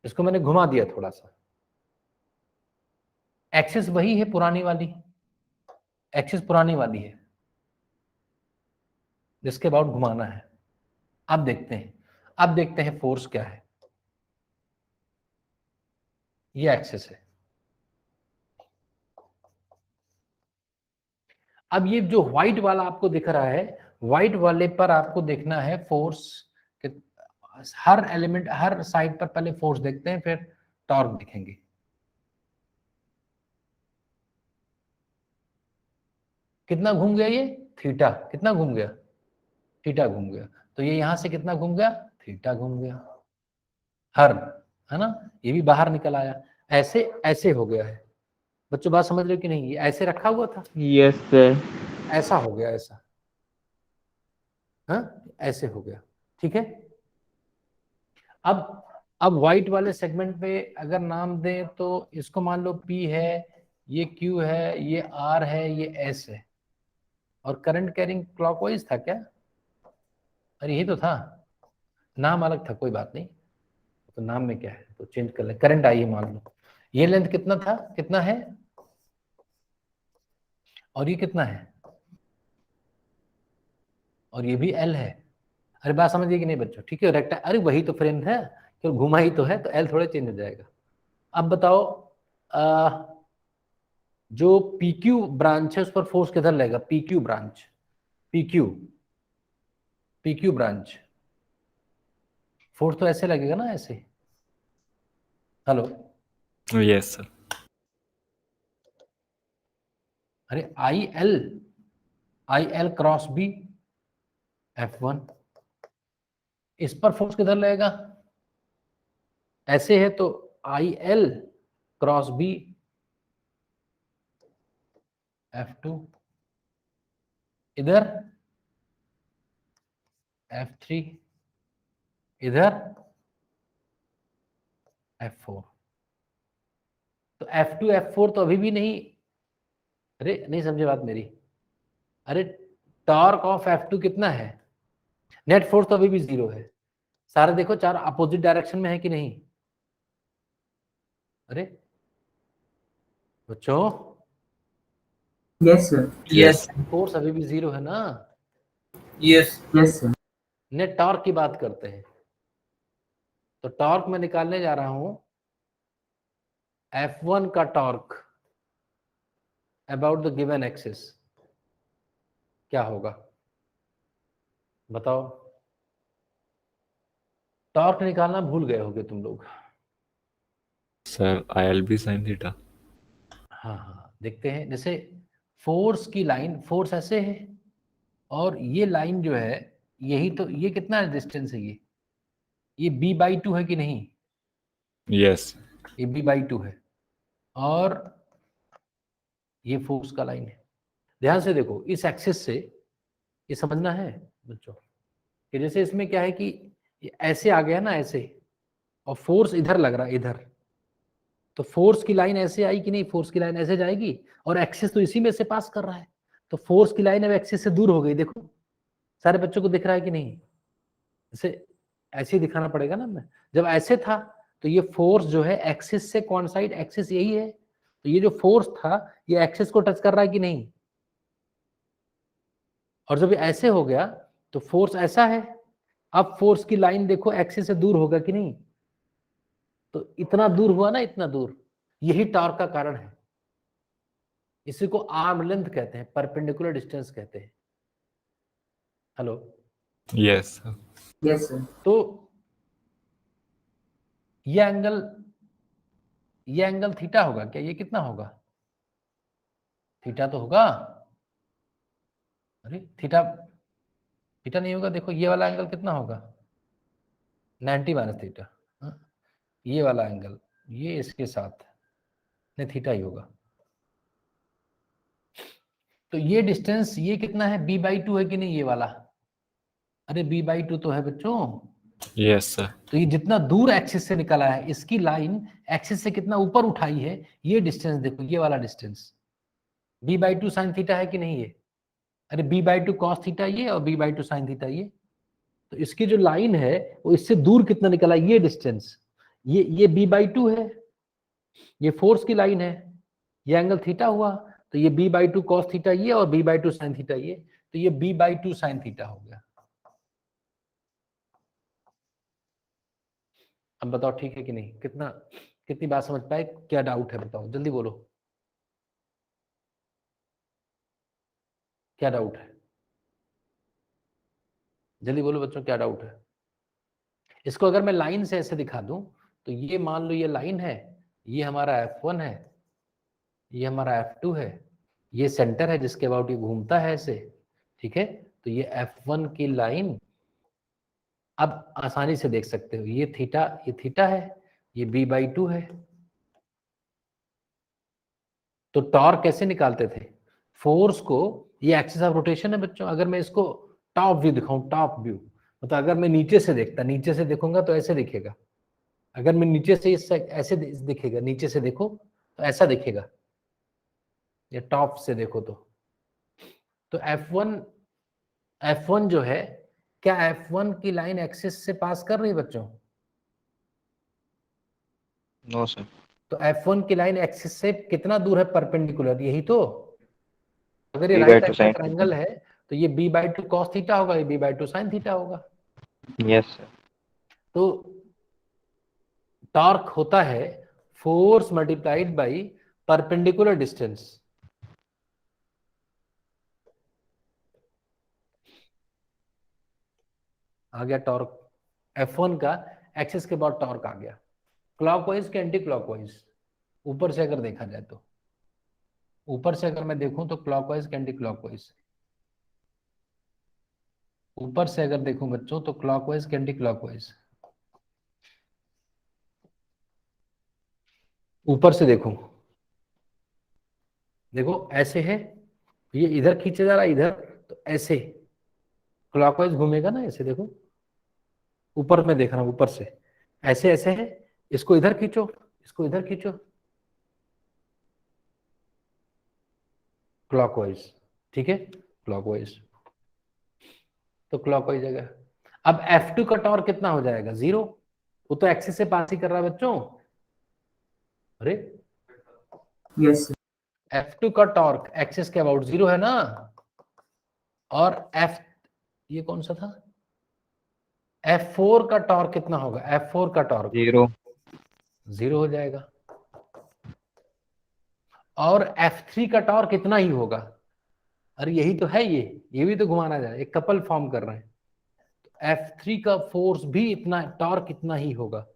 इसको मैंने घुमा दिया थोड़ा सा। एक्सिस वही है पुरानी वाली, एक्सिस पुरानी वाली है जिसके अबाउट घुमाना है। अब देखते हैं फोर्स क्या है। ये एक्सिस है। अब ये जो व्हाइट वाला आपको दिख रहा है, व्हाइट वाले पर आपको देखना है फोर्स। हर एलिमेंट, हर साइड पर पहले फोर्स देखते हैं, फिर टॉर्क देखेंगे। कितना घूम गया ये? थीटा। कितना घूम गया? थीटा घूम गया। तो ये यहां से कितना घूम गया? थीटा घूम गया। हर, है ना? ये भी बाहर निकल आया, ऐसे ऐसे हो गया है। बच्चों बात समझ रहे हो कि नहीं? ये ऐसे रखा हुआ था, Yes, sir. ऐसा हो गया, ऐसा, हाँ ऐसे हो गया। ठीक है। अब अब व्हाइट वाले सेगमेंट पे अगर नाम दें तो इसको मान लो P है, ये Q है, ये R है, ये S है, और करंट कैरिंग क्लॉकवाइज था क्या? अरे यही तो था, नाम अलग था, कोई बात नहीं, तो नाम में क्या है तो चेंज कर ले। करंट आई है मान लो, ये लेंथ कितना था, कितना है, और ये कितना है, और ये भी L है। अरे बात समझिए कि नहीं बच्चों? ठीक है, रेक्टा, अरे वही तो फ्रेम है, क्यों घुमा ही तो है, तो L थोड़ा चेंज हो जाएगा। अब बताओ जो PQ ब्रांच है उस पर फोर्स किधर लगेगा? PQ branch, PQ branch force तो ऐसे लगेगा ना, ऐसे। Hello, yes sir. अरे I L cross B F1, इस पर फोर्स किधर लगेगा? ऐसे है तो IL क्रॉस बी F2, इधर F3, इधर F4। तो F2 F4 तो अभी भी नहीं, अरे नहीं समझे बात मेरी। अरे टॉर्क ऑफ F2 कितना है? नेट फोर्स तो अभी भी 0 है। सारे देखो चार अपोजिट डायरेक्शन में है कि नहीं? अरे बच्चों, Yes, sir. Yes. फोर्स अभी भी 0 है ना? Yes. Yes, sir. Net torque की बात करते हैं, तो टॉर्क मैं निकालने जा रहा हूं F1 का torque about the given axis, क्या होगा बताओ? टॉर्क निकालना भूल गए होगे तुम लोग। Sir IL sin theta. हाँ हाँ, देखते हैं। जैसे फोर्स की लाइन, फोर्स ऐसे है, और ये लाइन जो है, यही तो, ये कितना डिस्टेंस है, ये B/2 है कि नहीं? यस। ये B/2 है, और ये फोर्स का लाइन है। ध्यान से देखो, इस एक्सिस से ये समझना है बच्चों कि जैसे इसमें क्या है कि ये ऐसे आ गया ना, ऐसे, और फोर्स इधर लग रहा है, इधर, तो फोर्स की लाइन ऐसे आई कि नहीं? फोर्स की लाइन ऐसे जाएगी, और एक्सिस तो इसी में से पास कर रहा है, तो फोर्स की लाइन अब एक्सिस से दूर हो गई। देखो सारे बच्चों को दिख रहा है कि नहीं? जैसे ऐसे ही दिखाना पड़ेगा ना, मैं जब ऐसे था तो ये फोर्स जो है एक्सिस से कौन साइड, एक्सिस यही है, तो ये जो फोर्स था ये एक्सिस को टच कर रहा है कि नहीं? और जब ये ऐसे हो गया तो फोर्स ऐसा है, अब फोर्स की लाइन देखो एक्सिस से दूर होगा कि नहीं? तो इतना दूर हुआ ना, इतना दूर, यही टॉर्क का कारण है। इसी को आर्म लेंथ कहते हैं, परपेंडिकुलर डिस्टेंस कहते हैं। Hello, yes sir. Yes, sir. तो ये एंगल थीटा होगा क्या? ये कितना होगा? थीटा तो होगा। अरे थीटा, थीटा नहीं होगा। देखो ये वाला एंगल कितना होगा? 90 माइनस थीटा। हाँ? ये वाला एंगल, ये इसके साथ नहीं, थीटा ही होगा। तो ये डिस्टेंस ये कितना है? B/2 है कि नहीं ये वाला? अरे B/2 तो है बच्चों। Yes sir. तो ये जितना दूर एक्सिस से निकला है, इसकी लाइन एक्सिस से कितना ऊपर उठाई है, ये डिस्टेंस देखो, ये वाला डिस्टेंस B/2 साइन थीटा है कि नहीं ये? अरे B/2 कॉस थीटा ये, और B/2 साइन थीटा ये। तो इसकी जो लाइन है वो इससे दूर कितना निकला, ये डिस्टेंस, ये B/2 है, ये फोर्स की लाइन है, ये एंगल थीटा हुआ, तो ये B/2 कॉस थीटा ये, और B/2 साइन थीटा ये, तो ये B/2 साइन थीटा हो गया। अब बताओ ठीक है कि नहीं? कितनी बात समझ पाए? क्या डाउट है बताओ, जल्दी बोलो, क्या डाउट है? जल्दी बोलो बच्चों, क्या डाउट है? इसको अगर मैं लाइन से ऐसे दिखा दूं, तो ये मान लो ये लाइन है, ये हमारा F1 है, ये हमारा F2 है, ये सेंटर है जिसके अबाउट ये घूमता है ऐसे, ठीक है? तो ये F1 की लाइन अब आसानी से देख सकते हो, ये थीटा है, ये B/2 है। तो टॉर्क कैसे निकालते थे? फोर्स को, ये एक्सिस ऑफ रोटेशन है बच्चों, अगर मैं इसको टॉप व्यू दिखाऊं, टॉप व्यू, मतलब अगर मैं नीचे से देखूंगा तो ऐसे दिखेगा। अगर मैं नीचे से इस ऐसे दिखेगा, नीचे से देखो तो ऐसा दिखेगा, या टॉप से देखो तो F1 जो है, क्या F1 की लाइन एक्सिस से पास कर रही है बच्चों? No sir. तो F1 की लाइन एक्सिस से कितना दूर है परपेंडिकुलर? यही तो। अगर ये B right by 2 sin angle triangle है तो ये b/2 cos थीटा होगा, ये b/2 sin थीटा होगा। Yes sir. तो टॉर्क होता है force multiplied by perpendicular distance. आ गया टॉर्क F1 का, एक्सिस के बाद टॉर्क आ गया। क्लॉकवाइज के एंटी क्लॉकवाइज, ऊपर से अगर देखा जाए तो, ऊपर से अगर मैं देखूं तो क्लॉकवाइज के एंटी क्लॉकवाइज, ऊपर से अगर देखूं बच्चों तो क्लॉकवाइज के एंटी क्लॉकवाइज, ऊपर से देखूं, देखो ऐसे है, ये इधर खींचे जा रहा है इधर, तो ऐसे क्लॉकवाइज घूमेगा ना, ऐसे देखो, ऊपर में देख रहा हूं, ऊपर से ऐसे ऐसे है, इसको इधर खींचो, इसको इधर खींचो, क्लॉकवाइज, ठीक है, क्लॉकवाइज, तो क्लॉकवाइज जगह। अब F2 का टॉर्क कितना हो जाएगा? 0, वो तो एक्सिस से पास ही कर रहा है बच्चों। अरे यस F2 का टॉर्क एक्सिस के अबाउट 0 है ना, और ये कौन सा था, F4 का टॉर्क कितना होगा? F4 का टॉर्क 0 हो जाएगा, और F3 का टॉर्क कितना ही होगा? अरे यही तो है, ये भी तो घुमाना जाए, एक कपल फॉर्म कर रहे हैं, तो F3 का फोर्स भी इतना, टॉर्क इतना ही होगा,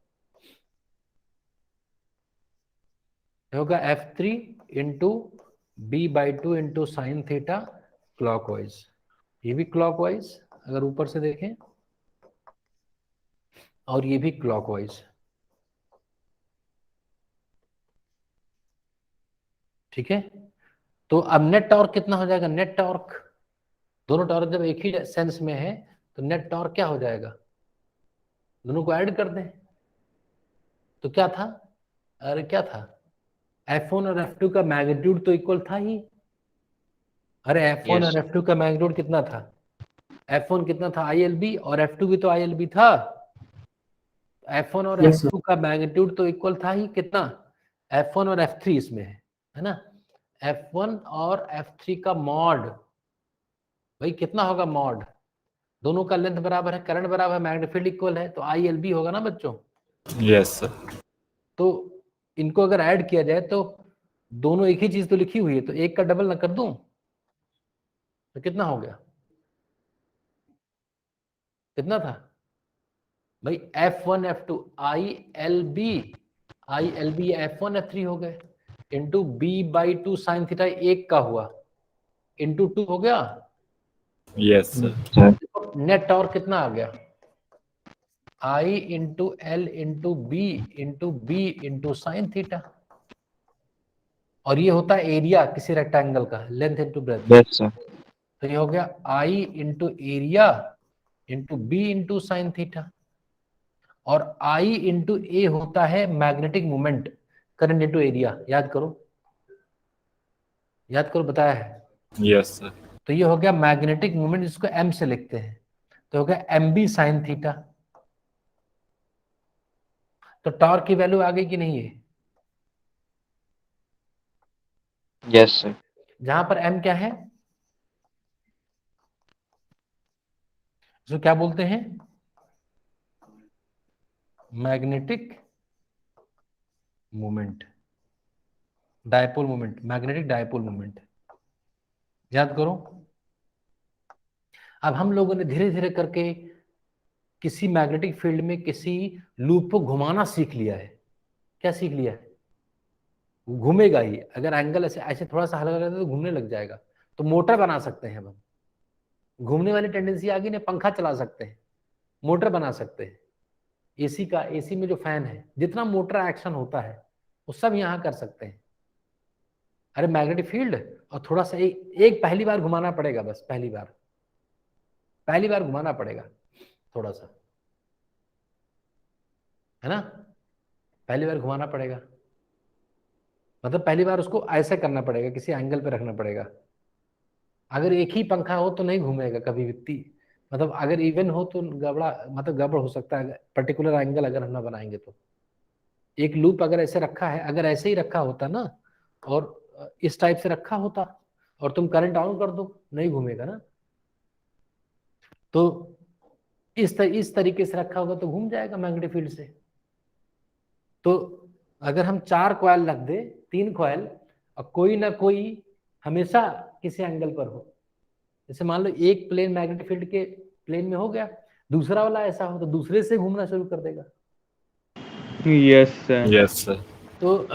F3 into b/2 into sine theta clockwise, ये भी क्लॉकवाइज अगर ऊपर से देखें, और ये भी क्लॉकवाइज, ठीक है। तो अब नेट टॉर्क कितना हो जाएगा? नेट टॉर्क, दोनों टॉर्क जब एक ही सेंस में है तो नेट टॉर्क क्या हो जाएगा? दोनों को ऐड कर दें तो क्या था? अरे क्या था, F1 और F2 का मैग्नीट्यूड तो इक्वल था ही। अरे F1 और F2 का मैग्नीट्यूड कितना था? F1 कितना था? ILB, और F2 भी तो ILB था। F1 और Yes, F2 का मैग्नीट्यूड तो इक्वल था ही, कितना? F1 और F3 इसमें है ना, F1 और F3 का मॉड, भाई कितना होगा मॉड? दोनों का लेंथ बराबर है, करंट बराबर है, मैग्नेटिक फील्ड इक्वल है, तो ILB होगा ना बच्चों। Yes sir. तो इनको अगर ऐड किया जाए तो दोनों एक ही चीज तो लिखी हुई है, तो एक का डबल ना कर दूं तो कितना हो गया? कितना था भाई? F1 F2 ILB F1 F3 हो गए, इंटू b/2 साइन थीटा, एक का हुआ, इंटू 2 हो गया। Yes sir. नेट टॉर्क कितना आ गया? I into L into B into sine theta, और ये होता है एरिया किसी रेक्टेंगल का, length into breadth. Yes sir. तो ये हो गया I into area into B into sine theta, और I इंटू ए होता है magnetic moment, current into area, याद करो बताया है। Yes sir. तो ये हो गया मैग्नेटिक मोमेंट, जिसको M से लिखते हैं, तो हो गया MB साइन थीटा। तो टॉर्क की वैल्यू आ गई कि नहीं है? Yes sir. जहां पर M क्या है, इसको क्या बोलते हैं? Magnetic moment, dipole moment, magnetic dipole moment, याद करो। अब हम लोगों ने धीरे धीरे करके किसी मैग्नेटिक फील्ड में किसी लूप को घुमाना सीख लिया है। क्या सीख लिया है? घूमेगा ही, अगर एंगल ऐसे ऐसे थोड़ा सा हल्का करते तो घूमने लग जाएगा। तो मोटर बना सकते हैं हम, घूमने वाली टेंडेंसी आ गई ना, पंखा चला सकते हैं, मोटर बना सकते हैं। एसी में जो फैन है, जितना मोटर एक्शन होता है वो सब यहाँ कर सकते हैं। अरे मैग्नेटिक फील्ड, और थोड़ा सा एक पहली बार घुमाना पड़ेगा, बस पहली बार घुमाना पड़ेगा थोड़ा सा, है ना। पहली बार घुमाना पड़ेगा, मतलब पहली बार उसको ऐसे करना पड़ेगा, किसी एंगल पे रखना पड़ेगा। अगर एक ही पंखा हो तो नहीं घूमेगा कभी भी मतलब अगर इवन हो तो गड़बड़ा, मतलब गड़बड़ हो सकता है, पर्टिकुलर एंगल अगर हम ना बनाएंगे तो। एक लूप अगर ऐसे रखा है, अगर ऐसे ही रखा होता ना और इस टाइप से रखा होता और तुम करंट ऑन कर दो, नहीं घूमेगा ना। तो इस तरीके से रखा होगा तो घूम जाएगा मैग्नेटिक फील्ड से। तो अगर हम 4 कॉइल रख दे, 3 कॉइल, और कोई ना कोई हमेशा किसी एंगल पर हो, जैसे मान लो एक प्लेन मैग्नेटिक फील्ड के प्लेन में हो गया, दूसरा वाला ऐसा हो तो दूसरे से घूमना शुरू कर देगा। Yes, sir. Yes, sir. तो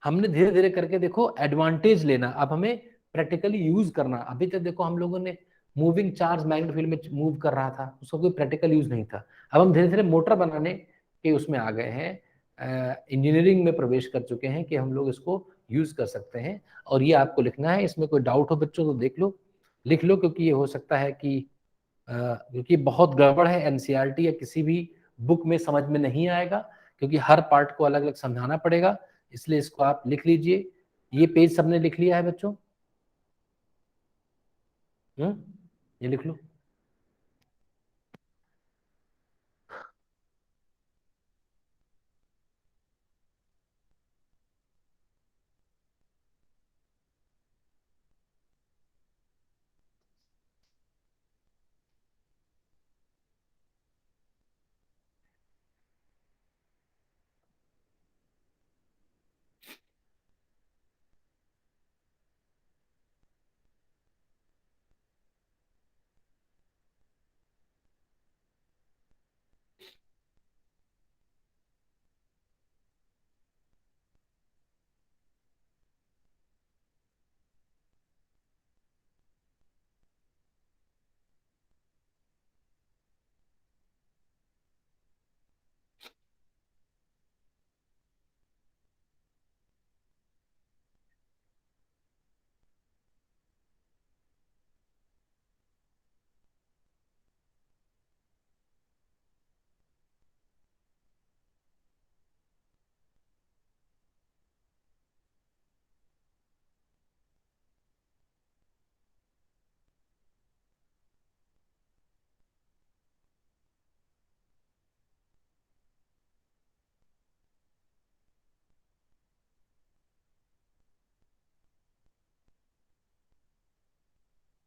हमने धीरे धीरे करके देखो एडवांटेज लेना, अब हमें प्रैक्टिकली यूज करना। अभी तक देखो हम लोगों ने मूविंग चार्ज मैग्नेटिक फील्ड में मूव कर रहा था, उसका कोई प्रैक्टिकल यूज नहीं था। अब हम धीरे धीरे मोटर बनाने के उसमें आ गए हैं, इंजीनियरिंग में प्रवेश कर चुके हैं कि हम लोग इसको यूज कर सकते हैं। और ये आपको लिखना है, इसमें कोई डाउट हो बच्चों तो देख लो, लिख लो, क्योंकि ये हो सकता है कि क्योंकि बहुत गड़बड़ है, एनसीईआरटी या किसी भी बुक में समझ में नहीं आएगा, क्योंकि हर पार्ट को अलग अलग समझाना पड़ेगा। इसलिए इसको आप लिख लीजिए। ये पेज सबने लिख लिया है बच्चों? ये लिख लो।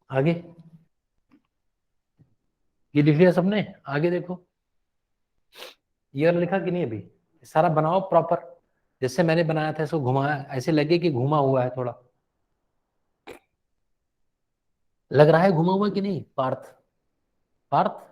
आगे ये लिख लिया सबने? आगे देखो, ये वाला लिखा कि नहीं अभी? सारा बनाओ प्रॉपर, जैसे मैंने बनाया था, इसको घुमाया, ऐसे लगे कि घुमा हुआ है थोड़ा। लग रहा है घुमा हुआ कि नहीं पार्थ? पार्थ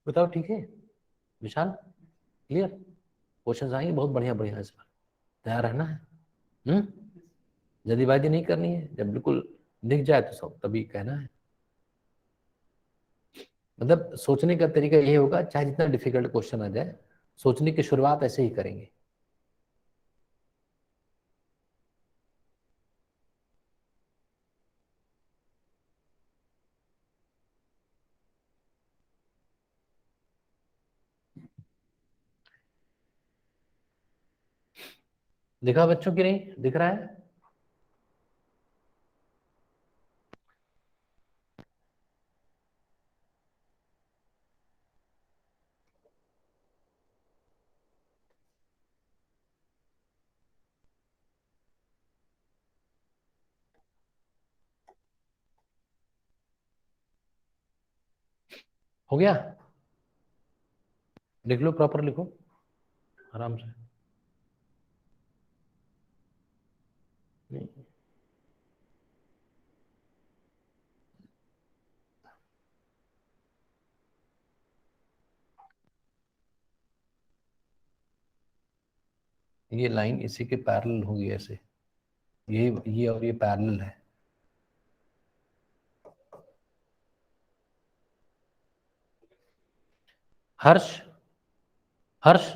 बताओ, ठीक है? विशाल क्लियर? क्वेश्चन आएंगे बहुत बढ़िया बढ़िया, इस बार तैयार रहना है। जल्दीबाजी नहीं करनी है, जब बिल्कुल दिख जाए तो सब तभी कहना है। मतलब सोचने का तरीका ये होगा, चाहे जितना डिफिकल्ट क्वेश्चन आ जाए, सोचने की शुरुआत ऐसे ही करेंगे। दिखा बच्चों की नहीं दिख रहा है? हो गया? लिख लो, प्रॉपर लिखो आराम से। ये लाइन इसी के पैरेलल होगी ऐसे, ये और ये पैरेलल है। हर्ष हर्ष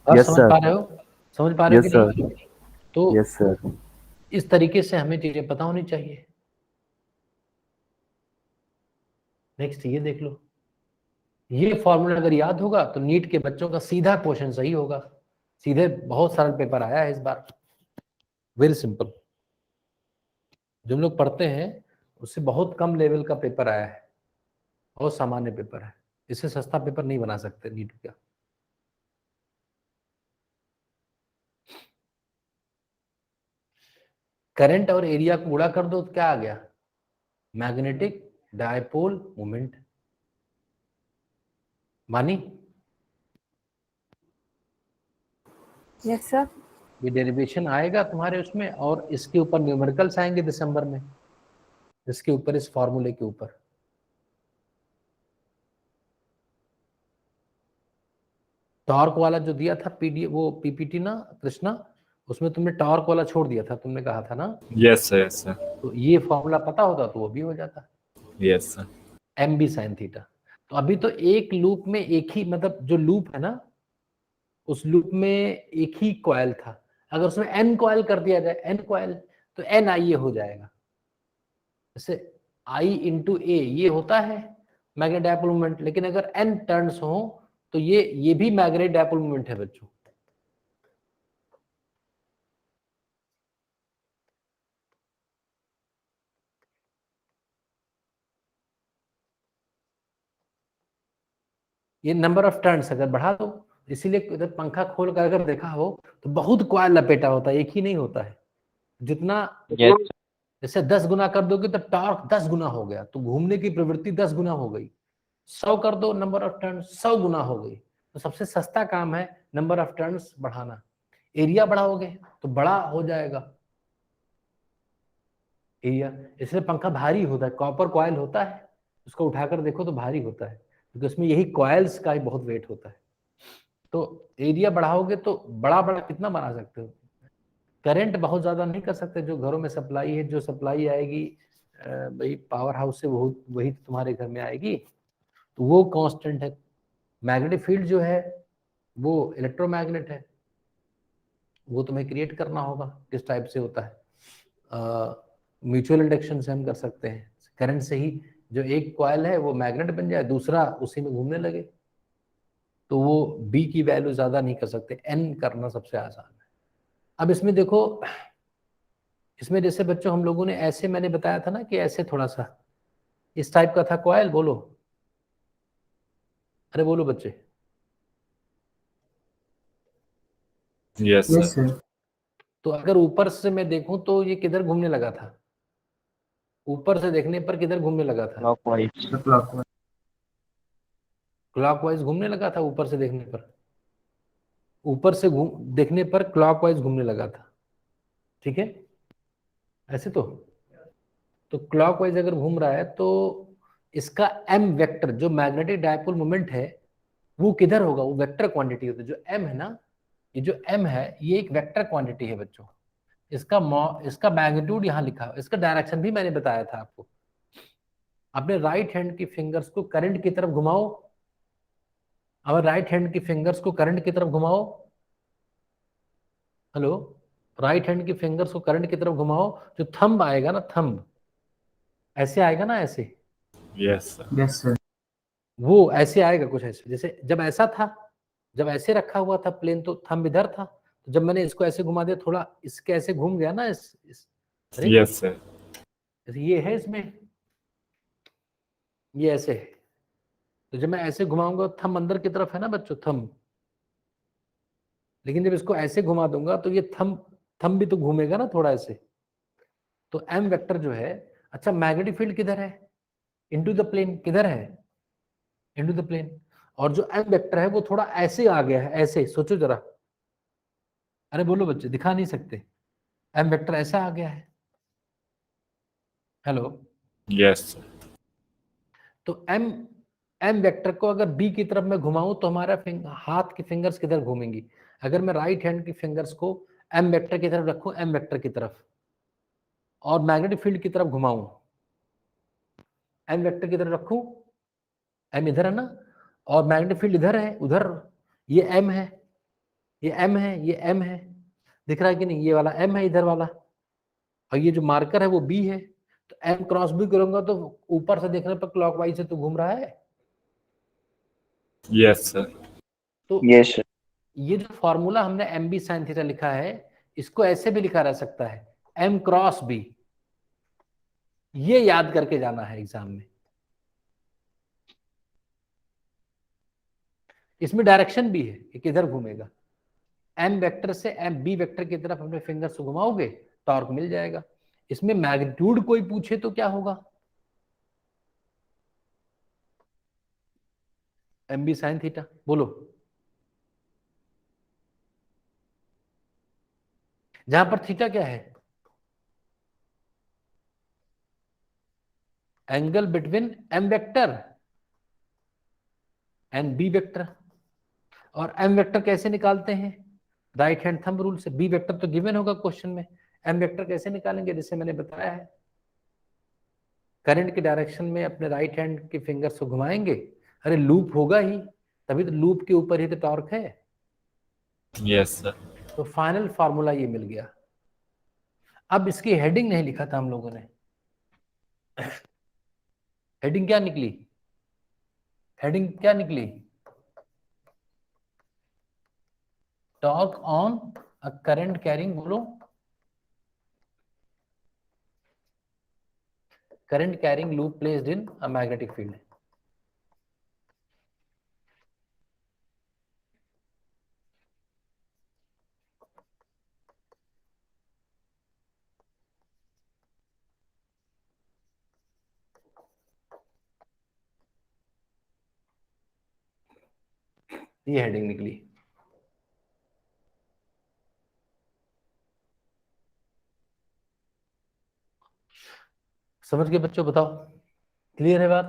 हर्ष Yes, समझ sir. पा रहे हो, समझ पा रहे हो Yes, कि नहीं? sir. तो Yes, sir. इस तरीके से हमें चीजें पता होनी चाहिए। नेक्स्ट ये देख लो, ये फॉर्मूला अगर याद होगा तो नीट के बच्चों का सीधा क्वेश्चन सही होगा। सीधे बहुत सरल पेपर आया है इस बार, वेरी सिंपल। जो हम लोग पढ़ते हैं उससे बहुत कम लेवल का पेपर आया है, बहुत सामान्य पेपर है। इससे सस्ता पेपर नहीं बना सकते नीट का। करंट और एरिया को गुणा कर दो तो क्या आ गया? Magnetic dipole moment. मानी? Yes, sir. ये डेरिवेशन आएगा तुम्हारे उसमें, और इसके ऊपर न्यूमेरिकल्स आएंगे दिसंबर में, इसके ऊपर, इस फॉर्मूले के ऊपर। टॉर्क वाला जो दिया था पीडी, वो पीपीटी ना कृष्णा, उसमें तुमने टॉर्क वाला छोड़ दिया था, तुमने कहा था ना। Yes, sir. Yes, sir. तो ये फॉर्मूला पता होता तो वो भी हो जाता, Yes, sir. M B sine theta. तो अभी तो एक लूप में एक ही, मतलब जो लूप है ना, उस लूप में एक ही कॉइल था। अगर उसमें एन कॉइल कर दिया जाए, एन कॉइल, तो एन आई ए हो जाएगा। जैसे आई इंटू ए ये होता है मैग्नेटिक डायपोल मोमेंट, लेकिन अगर एन टर्न्स हो तो ये भी मैग्नेटिक डायपोल मोमेंट है बच्चों। ये नंबर ऑफ टर्न्स अगर बढ़ा दो, इसीलिए इधर पंखा खोल कर अगर देखा हो तो बहुत कॉइल लपेटा होता है, एक ही नहीं होता है। जितना Yes, sir. जैसे 10 गुना कर दोगे तो टॉर्क 10 गुना हो गया, तो घूमने की प्रवृत्ति 10 गुना हो गई। 100 कर दो नंबर ऑफ टर्न, 100 गुना हो गई। तो सबसे सस्ता काम है नंबर ऑफ टर्न्स बढ़ाना। एरिया बढ़ाओगे तो बड़ा हो जाएगा एरिया, इसलिए पंखा भारी होता है। कॉपर कॉइल होता है, उसको उठाकर देखो तो भारी होता है, क्योंकि उसमें यही कॉइल्स का ही बहुत वेट होता है। तो एरिया बढ़ाओगे तो बड़ा बड़ा कितना बना सकते हो। करंट बहुत ज्यादा नहीं कर सकते, जो घरों में सप्लाई है, जो सप्लाई आएगी भाई पावर हाउस से, वो वही तुम्हारे घर में आएगी, तो वो कांस्टेंट है। मैग्नेटिक फील्ड जो है वो इलेक्ट्रोमैग्नेट है, वो तुम्हें क्रिएट करना होगा। किस टाइप से होता है? म्यूचुअल इंडक्शन से हम कर सकते हैं, करंट से ही। जो एक कॉइल है वो मैग्नेट बन जाए, दूसरा उसी में घूमने लगे, तो वो बी की वैल्यू ज्यादा नहीं कर सकते, एन करना सबसे आसान है। अब इसमें देखो, इसमें जैसे बच्चों हम लोगों ने ऐसे, मैंने बताया था ना कि ऐसे थोड़ा सा इस टाइप का था कॉइल। बोलो, अरे बोलो बच्चे। Yes, Yes, sir. sir. तो अगर ऊपर से मैं देखूं तो ये किधर घूमने लगा था? ऊपर से देखने पर किधर घूमने लगा था? Clockwise. The clockwise. क्लॉकवाइज घूमने लगा था ऊपर से देखने पर। ऊपर से देखने पर क्लॉकवाइज घूमने लगा था, ठीक है। ऐसे तो क्लॉकवाइज अगर घूम रहा है तो इसका एम वेक्टर, जो मैग्नेटिक डायपोल मोमेंट है, वो किधर होगा? वो वेक्टर क्वांटिटी होती है। जो एम है ना, ये जो एम है ये एक वेक्टर क्वांटिटी है बच्चों। इसका मैग्नीट्यूड यहाँ लिखा है, इसका डायरेक्शन भी मैंने बताया था आपको। अपने राइट हैंड की फिंगर्स को करंट की तरफ घुमाओ, अब राइट हैंड की फिंगर्स को करंट की तरफ घुमाओ। हेलो, राइट हैंड की फिंगर्स को करंट की तरफ घुमाओ। जो थंब आएगा ना, थंब ऐसे आएगा ना, ऐसे, Yes, sir. Yes, sir. वो ऐसे आएगा कुछ ऐसे। जैसे जब ऐसा था, जब ऐसे रखा हुआ था प्लेन, तो थंब इधर था। तो जब मैंने इसको ऐसे घुमा दिया, थोड़ा इसके ऐसे घूम गया ना, अरे Yes, sir. जैसे ये है, इसमें ये ऐसे है। तो जब मैं ऐसे घुमाऊंगा, थंब अंदर की तरफ है ना बच्चों, थंब। लेकिन जब इसको ऐसे घुमा दूंगा तो ये थंब भी तो घूमेगा ना थोड़ा ऐसे। तो एम वेक्टर जो है, अच्छा मैग्नेटिक फील्ड किधर है? Into the plane. किधर है? Into the plane. और जो एम वेक्टर है वो थोड़ा ऐसे आ गया है, ऐसे सोचो जरा। अरे बोलो बच्चे, दिखा नहीं सकते। एम वेक्टर ऐसा आ गया है। Hello, Yes, sir. तो एम एम वेक्टर को अगर बी की तरफ मैं घुमाऊं तो हमारा हाथ की फिंगर्स किधर घूमेंगी? अगर मैं राइट हैंड की फिंगर्स को एम वेक्टर की तरफ रखूं, एम वेक्टर की तरफ, और मैग्नेटिक फील्ड की तरफ घुमाऊं, एम वेक्टर की तरफ रखूं, एम इधर है ना, और मैग्नेटिक फील्ड इधर है, उधर, ये एम है, ये एम है, ये एम है, दिख रहा है कि नहीं? ये वाला एम है इधर वाला, और ये जो मार्कर है वो बी है। तो एम क्रॉस बी करूंगा तो ऊपर से देखने पर क्लॉकवाइज से तो घूम रहा है। Yes, sir. तो Yes, sir. ये जो फॉर्मूला हमने एम बी साइन थीटा लिखा है, इसको ऐसे भी लिखा रह सकता है, एम क्रॉस बी। ये याद करके जाना है एग्जाम में। इसमें डायरेक्शन भी है कि किधर घूमेगा। एम वेक्टर से एम बी वेक्टर की तरफ अपने फिंगर से घुमाओगे, टॉर्क मिल जाएगा। इसमें मैग्नीट्यूड कोई पूछे तो क्या होगा? एम बी साइन थीटा, बोलो। जहां पर थीटा क्या है? Angle between M vector and B vector. और एम वेक्टर कैसे निकालते हैं? राइट हैंड थंब रूल से। बी वेक्टर तो गिवन होगा क्वेश्चन में, एम वेक्टर कैसे निकालेंगे? जैसे मैंने बताया है, करंट की डायरेक्शन में अपने राइट हैंड के फिंगर से घुमाएंगे। अरे लूप होगा ही, तभी तो लूप के ऊपर ही तो टॉर्क है। Yes, sir. तो फाइनल फार्मूला ये मिल गया। अब इसकी हेडिंग नहीं लिखा था हम लोगों ने। हेडिंग क्या निकली? हेडिंग क्या निकली? Torque on a current carrying, बोलो, current carrying loop placed in a magnetic field. ये हेडिंग निकली। समझ गए बच्चों? बताओ, क्लियर है बात?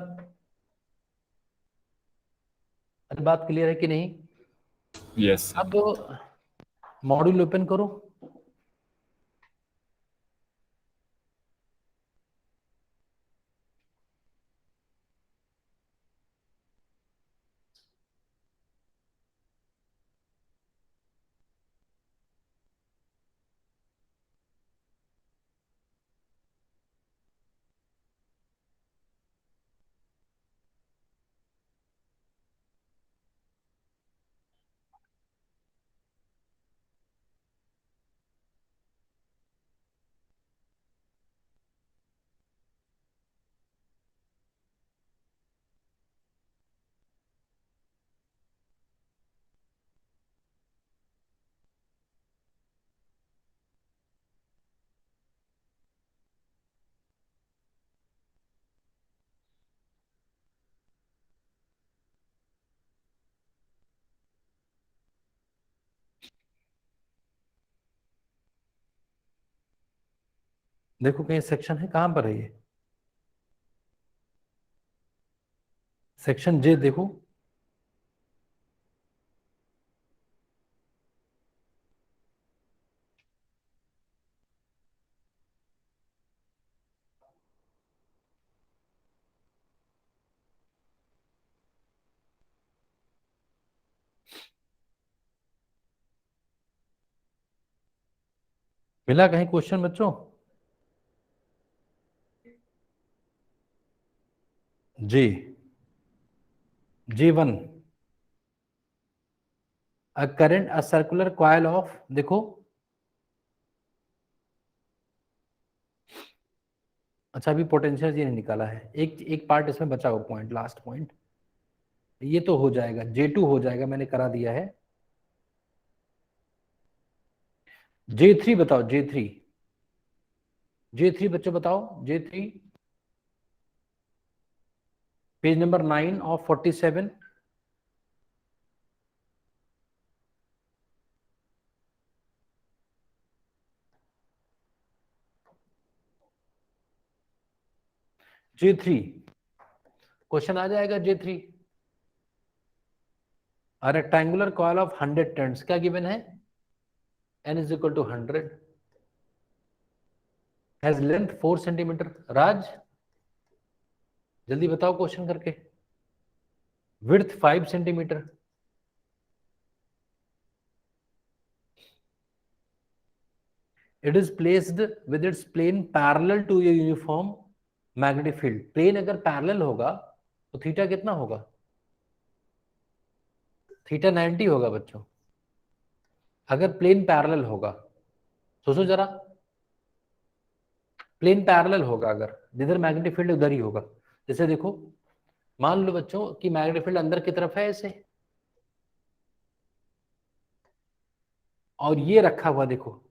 अरे बात क्लियर है कि नहीं? Yes, sir. अब मॉड्यूल ओपन करो। देखो कहीं सेक्शन है, कहां पर है ये? सेक्शन जे देखो। मिला कहीं क्वेश्चन बच्चों? जी, G1, a current, a circular coil of, देखो, अच्छा अभी पोटेंशियल ये नहीं निकाला है, एक एक पार्ट इसमें बचा हुआ, पॉइंट, लास्ट पॉइंट। ये तो हो जाएगा, J2 हो जाएगा, मैंने करा दिया है। J3 बताओ, J3, J3 बच्चों बताओ, J3, page number 9 of 47। J3 question आ जाएगा, J3। A rectangular coil of 100 turns, क्या गिवन है? n is equal to 100, has length 4 centimetre. Raj जल्दी बताओ क्वेश्चन करके. width 5 centimetre. It is placed with its plane parallel to a uniform magnetic field. Plane अगर parallel होगा तो theta कितना होगा? थीटा 90 होगा बच्चों. अगर प्लेन पैरेलल होगा, सोचो जरा, प्लेन पैरेलल होगा, अगर जिधर मैग्नेटिक फील्ड उधर ही होगा. जैसे देखो, मान लो बच्चों कि मैग्नेटिक फील्ड अंदर की तरफ है ऐसे, और ये रखा हुआ देखो,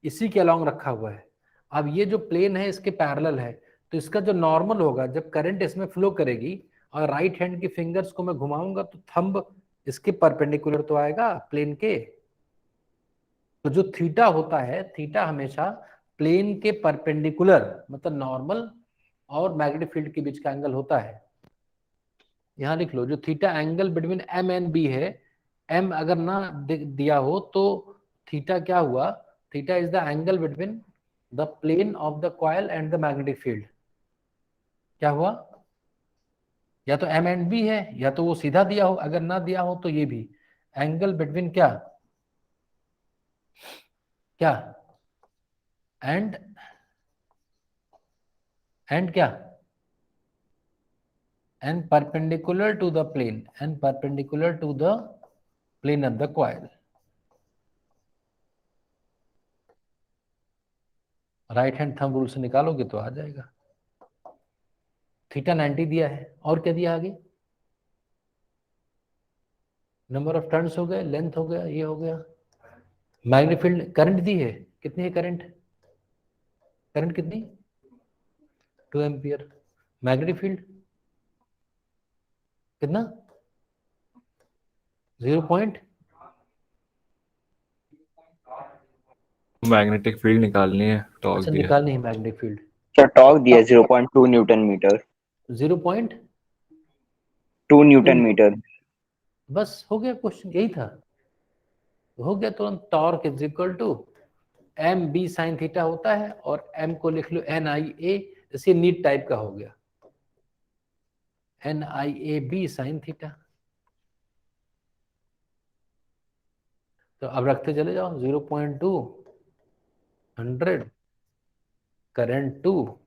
इसी के अलॉन्ग रखा हुआ है. अब ये जो प्लेन है इसके पैरेलल है, तो इसका जो नॉर्मल होगा, जब करंट इसमें फ्लो करेगी और राइट हैंड की फिंगर्स को मैं घुमाऊंगा तो थंब इसके परपेंडिकुलर तो आएगा प्लेन के. तो जो थीटा होता है, थीटा हमेशा प्लेन के परपेंडिकुलर, मतलब नॉर्मल और मैग्नेटिक फील्ड के बीच का एंगल होता है. यहां लिख लो, जो theta angle between M and B है, एम अगर ना दिया हो तो थीटा क्या हुआ? Theta is the angle between the plane of the coil and the magnetic field. क्या हुआ? या तो एम एंड बी है, या तो वो सीधा दिया हो, अगर ना दिया हो तो ये भी एंगल बिटवीन क्या क्या एंड क्या and perpendicular to the plane of the coil. Right hand thumb rule से निकालोगे तो आ जाएगा. थीटा 90 दिया है, और क्या दिया आगे? नंबर ऑफ टर्न्स हो गए, लेंथ हो गया, ये हो गया. मैग्नेटिक फील्ड करंट दी है, कितनी है करंट? करंट कितनी? 2 एम्पियर. मैग्नेटिक फील्ड कितना? 0. मैग्नेटिक फील्ड निकालनी है, टॉर्क अच्छा, दिया. निकालनी है मैग्नेटिक फील्ड. सर टॉर्क दिया 0.2 न्यूटन मीटर. 0.2 Newton metre. बस हो गया, क्वेश्चन यही था. हो गया तुरंत. Torque is equal to M B sine theta होता है, और एम को लिख लो एन आई ए, जैसे नीट टाइप का हो गया, N I A B sine theta. तो अब रखते चले जाओ. 0.2, 100, करंट 2,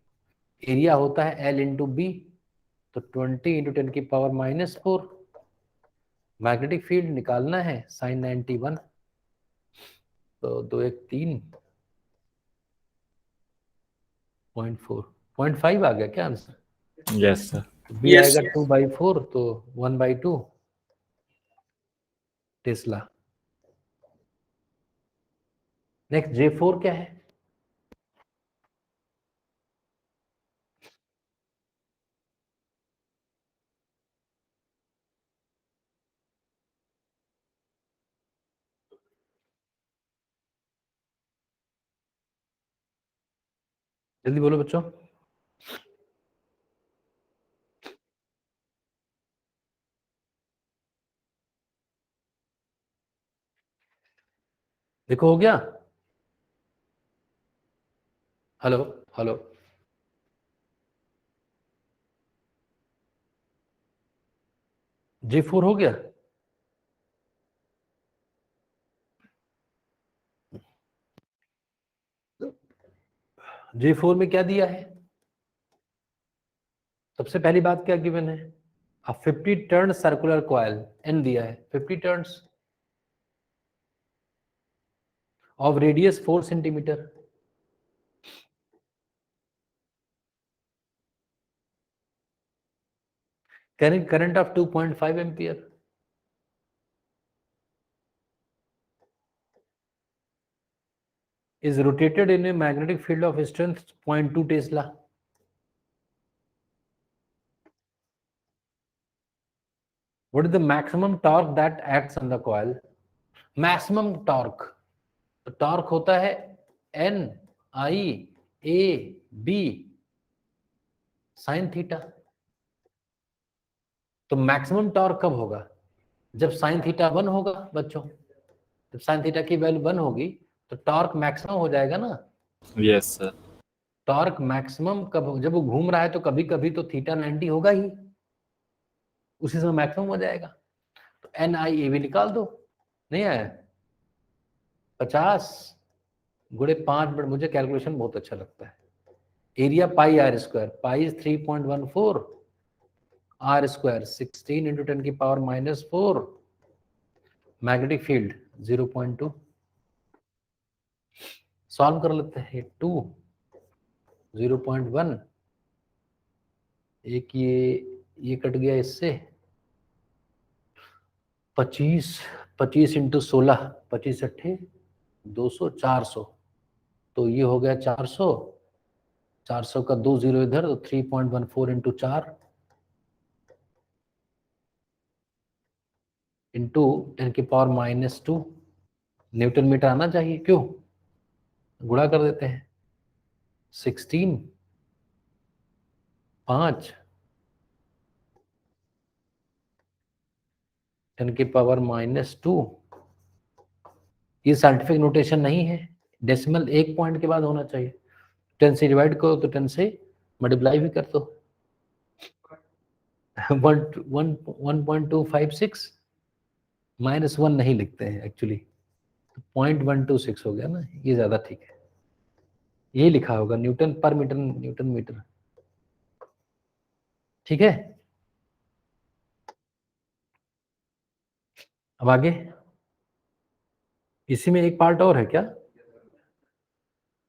एरिया होता है एल इंटू बी, तो 20 इंटू 10 की पावर -4. मैग्नेटिक फील्ड निकालना है साइन 91, तो 2 1 3.4, 0.5 आ गया क्या answer? Yes sir. B Yes, आएगा yes. 2/4, तो 1/2 टेस्ला. नेक्स्ट J4 क्या है? जल्दी बोलो बच्चों. देखो हो गया. Hello hello. J4 हो गया. J4 में क्या दिया है? सबसे पहली बात क्या गिवन है? 50 टर्न सर्कुलर कॉइल, एन दिया है 50 turns of radius 4 centimetre. Current of 2.5 ampere. is rotated in a magnetic field of strength 0.2 Tesla. What is the maximum torque that acts on the coil? Maximum torque. तो torque होता है N I A B sign theta. तो maximum torque कब होगा? जब sine theta 1 होगा बच्चों, जब साइन थीटा की वैल्यू 1 होगी तो टॉर्क मैक्सिमम हो जाएगा ना। Yes sir. टॉर्क मैक्सिमम कब हो? जब वो घूम रहा है तो कभी कभी तो थीटा 90 होगा ही, उसी समय मैक्सिमम हो जाएगा। तो NIAV निकाल दो, नहीं आया 50 गुणे 5 बट मुझे कैलकुलेशन बहुत अच्छा लगता है। Area pi r square, pi is 3.14, r square 16 into 10 की पावर -4, मैग्नेटिक फील्ड 0.2। सॉल्व कर लेते हैं। 2 0.1, एक ये कट गया इससे, 25 इंटू 16, 25 अट्ठे 200, 400, तो ये हो गया 400, 400 का 2 0 इधर, तो 3.14 इंटू 4 इंटू 10 की पावर -2 न्यूटन मीटर आना चाहिए। क्यों? गुणा कर देते हैं। 16 5 10 की पावर -2, ये साइंटिफिक नोटेशन नहीं है, डेसिमल एक पॉइंट के बाद होना चाहिए। 10 से डिवाइड करो तो 10 से मल्टीप्लाई भी कर दो। 1.256 -1 नहीं लिखते हैं एक्चुअली, 0.126 हो गया ना, ये ज्यादा ठीक है। यही लिखा होगा न्यूटन पर मीटर, न्यूटन मीटर, ठीक है। अब आगे इसी में एक पार्ट और है क्या?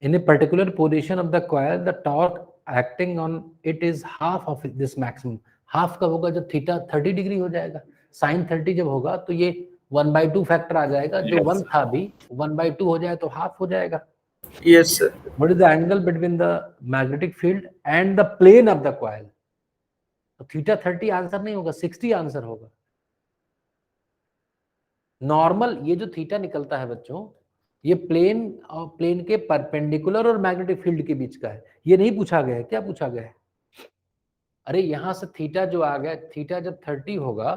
In a particular position of the coil the torque acting on it is half of this maximum. Half कब होगा? जब थीटा 30 डिग्री हो जाएगा। साइन 30 जब होगा तो ये 1/2 फैक्टर आ जाएगा, जो 1 था भी 1/2 हो जाए तो हाफ हो जाएगा। Yes, sir. What is the angle between the magnetic field and the plane of the coil? तो थीटा 30 आंसर नहीं होगा, 60 आंसर होगा। नॉर्मल ये जो थीटा निकलता है बच्चों, ये प्लेन और प्लेन के परपेंडिकुलर और मैग्नेटिक फील्ड के बीच का है। ये नहीं पूछा गया है। क्या पूछा गया है? अरे यहां से थीटा जो आ गया, थीटा जब 30 होगा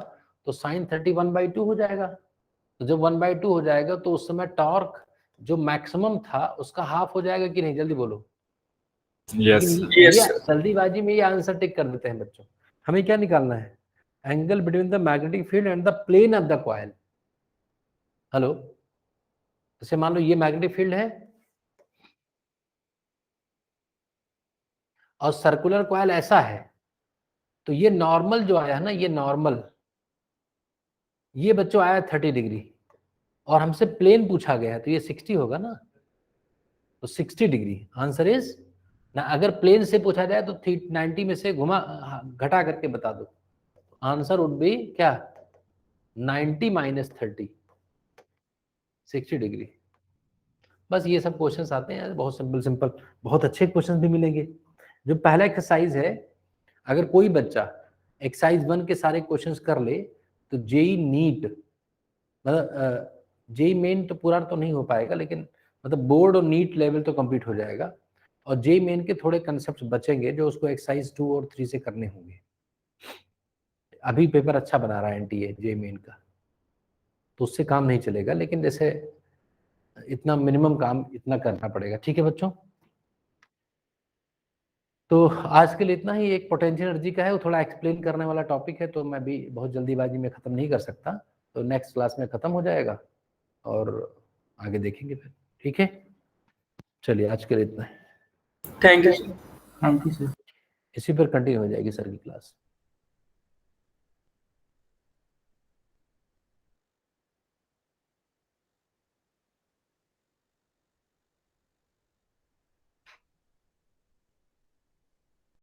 तो साइन 30 1/2 हो जाएगा। तो जब 1/2 हो जाएगा तो उस समय टॉर्क जो मैक्सिमम था उसका हाफ हो जाएगा कि नहीं? जल्दी बोलो। यस Yes, ये sir. जल्दीबाजी में ये आंसर टिक कर देते हैं बच्चों। हमें क्या निकालना है? Angle between the magnetic field and the plane of the coil. Hello, जैसे मान लो ये मैग्नेटिक फील्ड है और सर्कुलर कॉइल ऐसा है, तो ये नॉर्मल जो आया है ना, ये नॉर्मल, ये बच्चों आया 30 डिग्री और हमसे प्लेन पूछा गया है, तो ये 60 होगा ना, तो 60 डिग्री आंसर इज ना। अगर प्लेन से पूछा जाए तो 90 में से घुमा घटा करके बता दो, आंसर वुड बी क्या? 90 - 30, 60 डिग्री। बस ये सब क्वेश्चंस आते हैं, बहुत सिंपल सिंपल, बहुत अच्छे क्वेश्चंस भी मिलेंगे। जो पहला एक्सरसाइज है, अगर कोई बच्चा एक्सरसाइज 1 के सारे क्वेश्चंस कर ले तो जेई नीट, मतलब जेई मेन तो पूरा तो नहीं हो पाएगा, लेकिन मतलब बोर्ड और नीट लेवल तो कंप्लीट हो जाएगा। और जेई मेन के थोड़े कंसेप्ट बचेंगे जो उसको एक्सरसाइज 2 और 3 से करने होंगे। अभी पेपर अच्छा बना रहा है एनटीए जेई मेन का, तो उससे काम नहीं चलेगा, लेकिन जैसे इतना मिनिमम काम इतना करना पड़ेगा। ठीक है बच्चों, तो आज के लिए इतना ही। एक पोटेंशियल एनर्जी का है, वो थोड़ा एक्सप्लेन करने वाला टॉपिक है, तो मैं भी बहुत जल्दीबाजी में ख़त्म नहीं कर सकता, तो नेक्स्ट क्लास में ख़त्म हो जाएगा और आगे देखेंगे फिर। ठीक है, चलिए आज के लिए इतना है। Thank you, sir. Thank you, sir. इसी पर कंटिन्यू हो जाएगी सर की क्लास।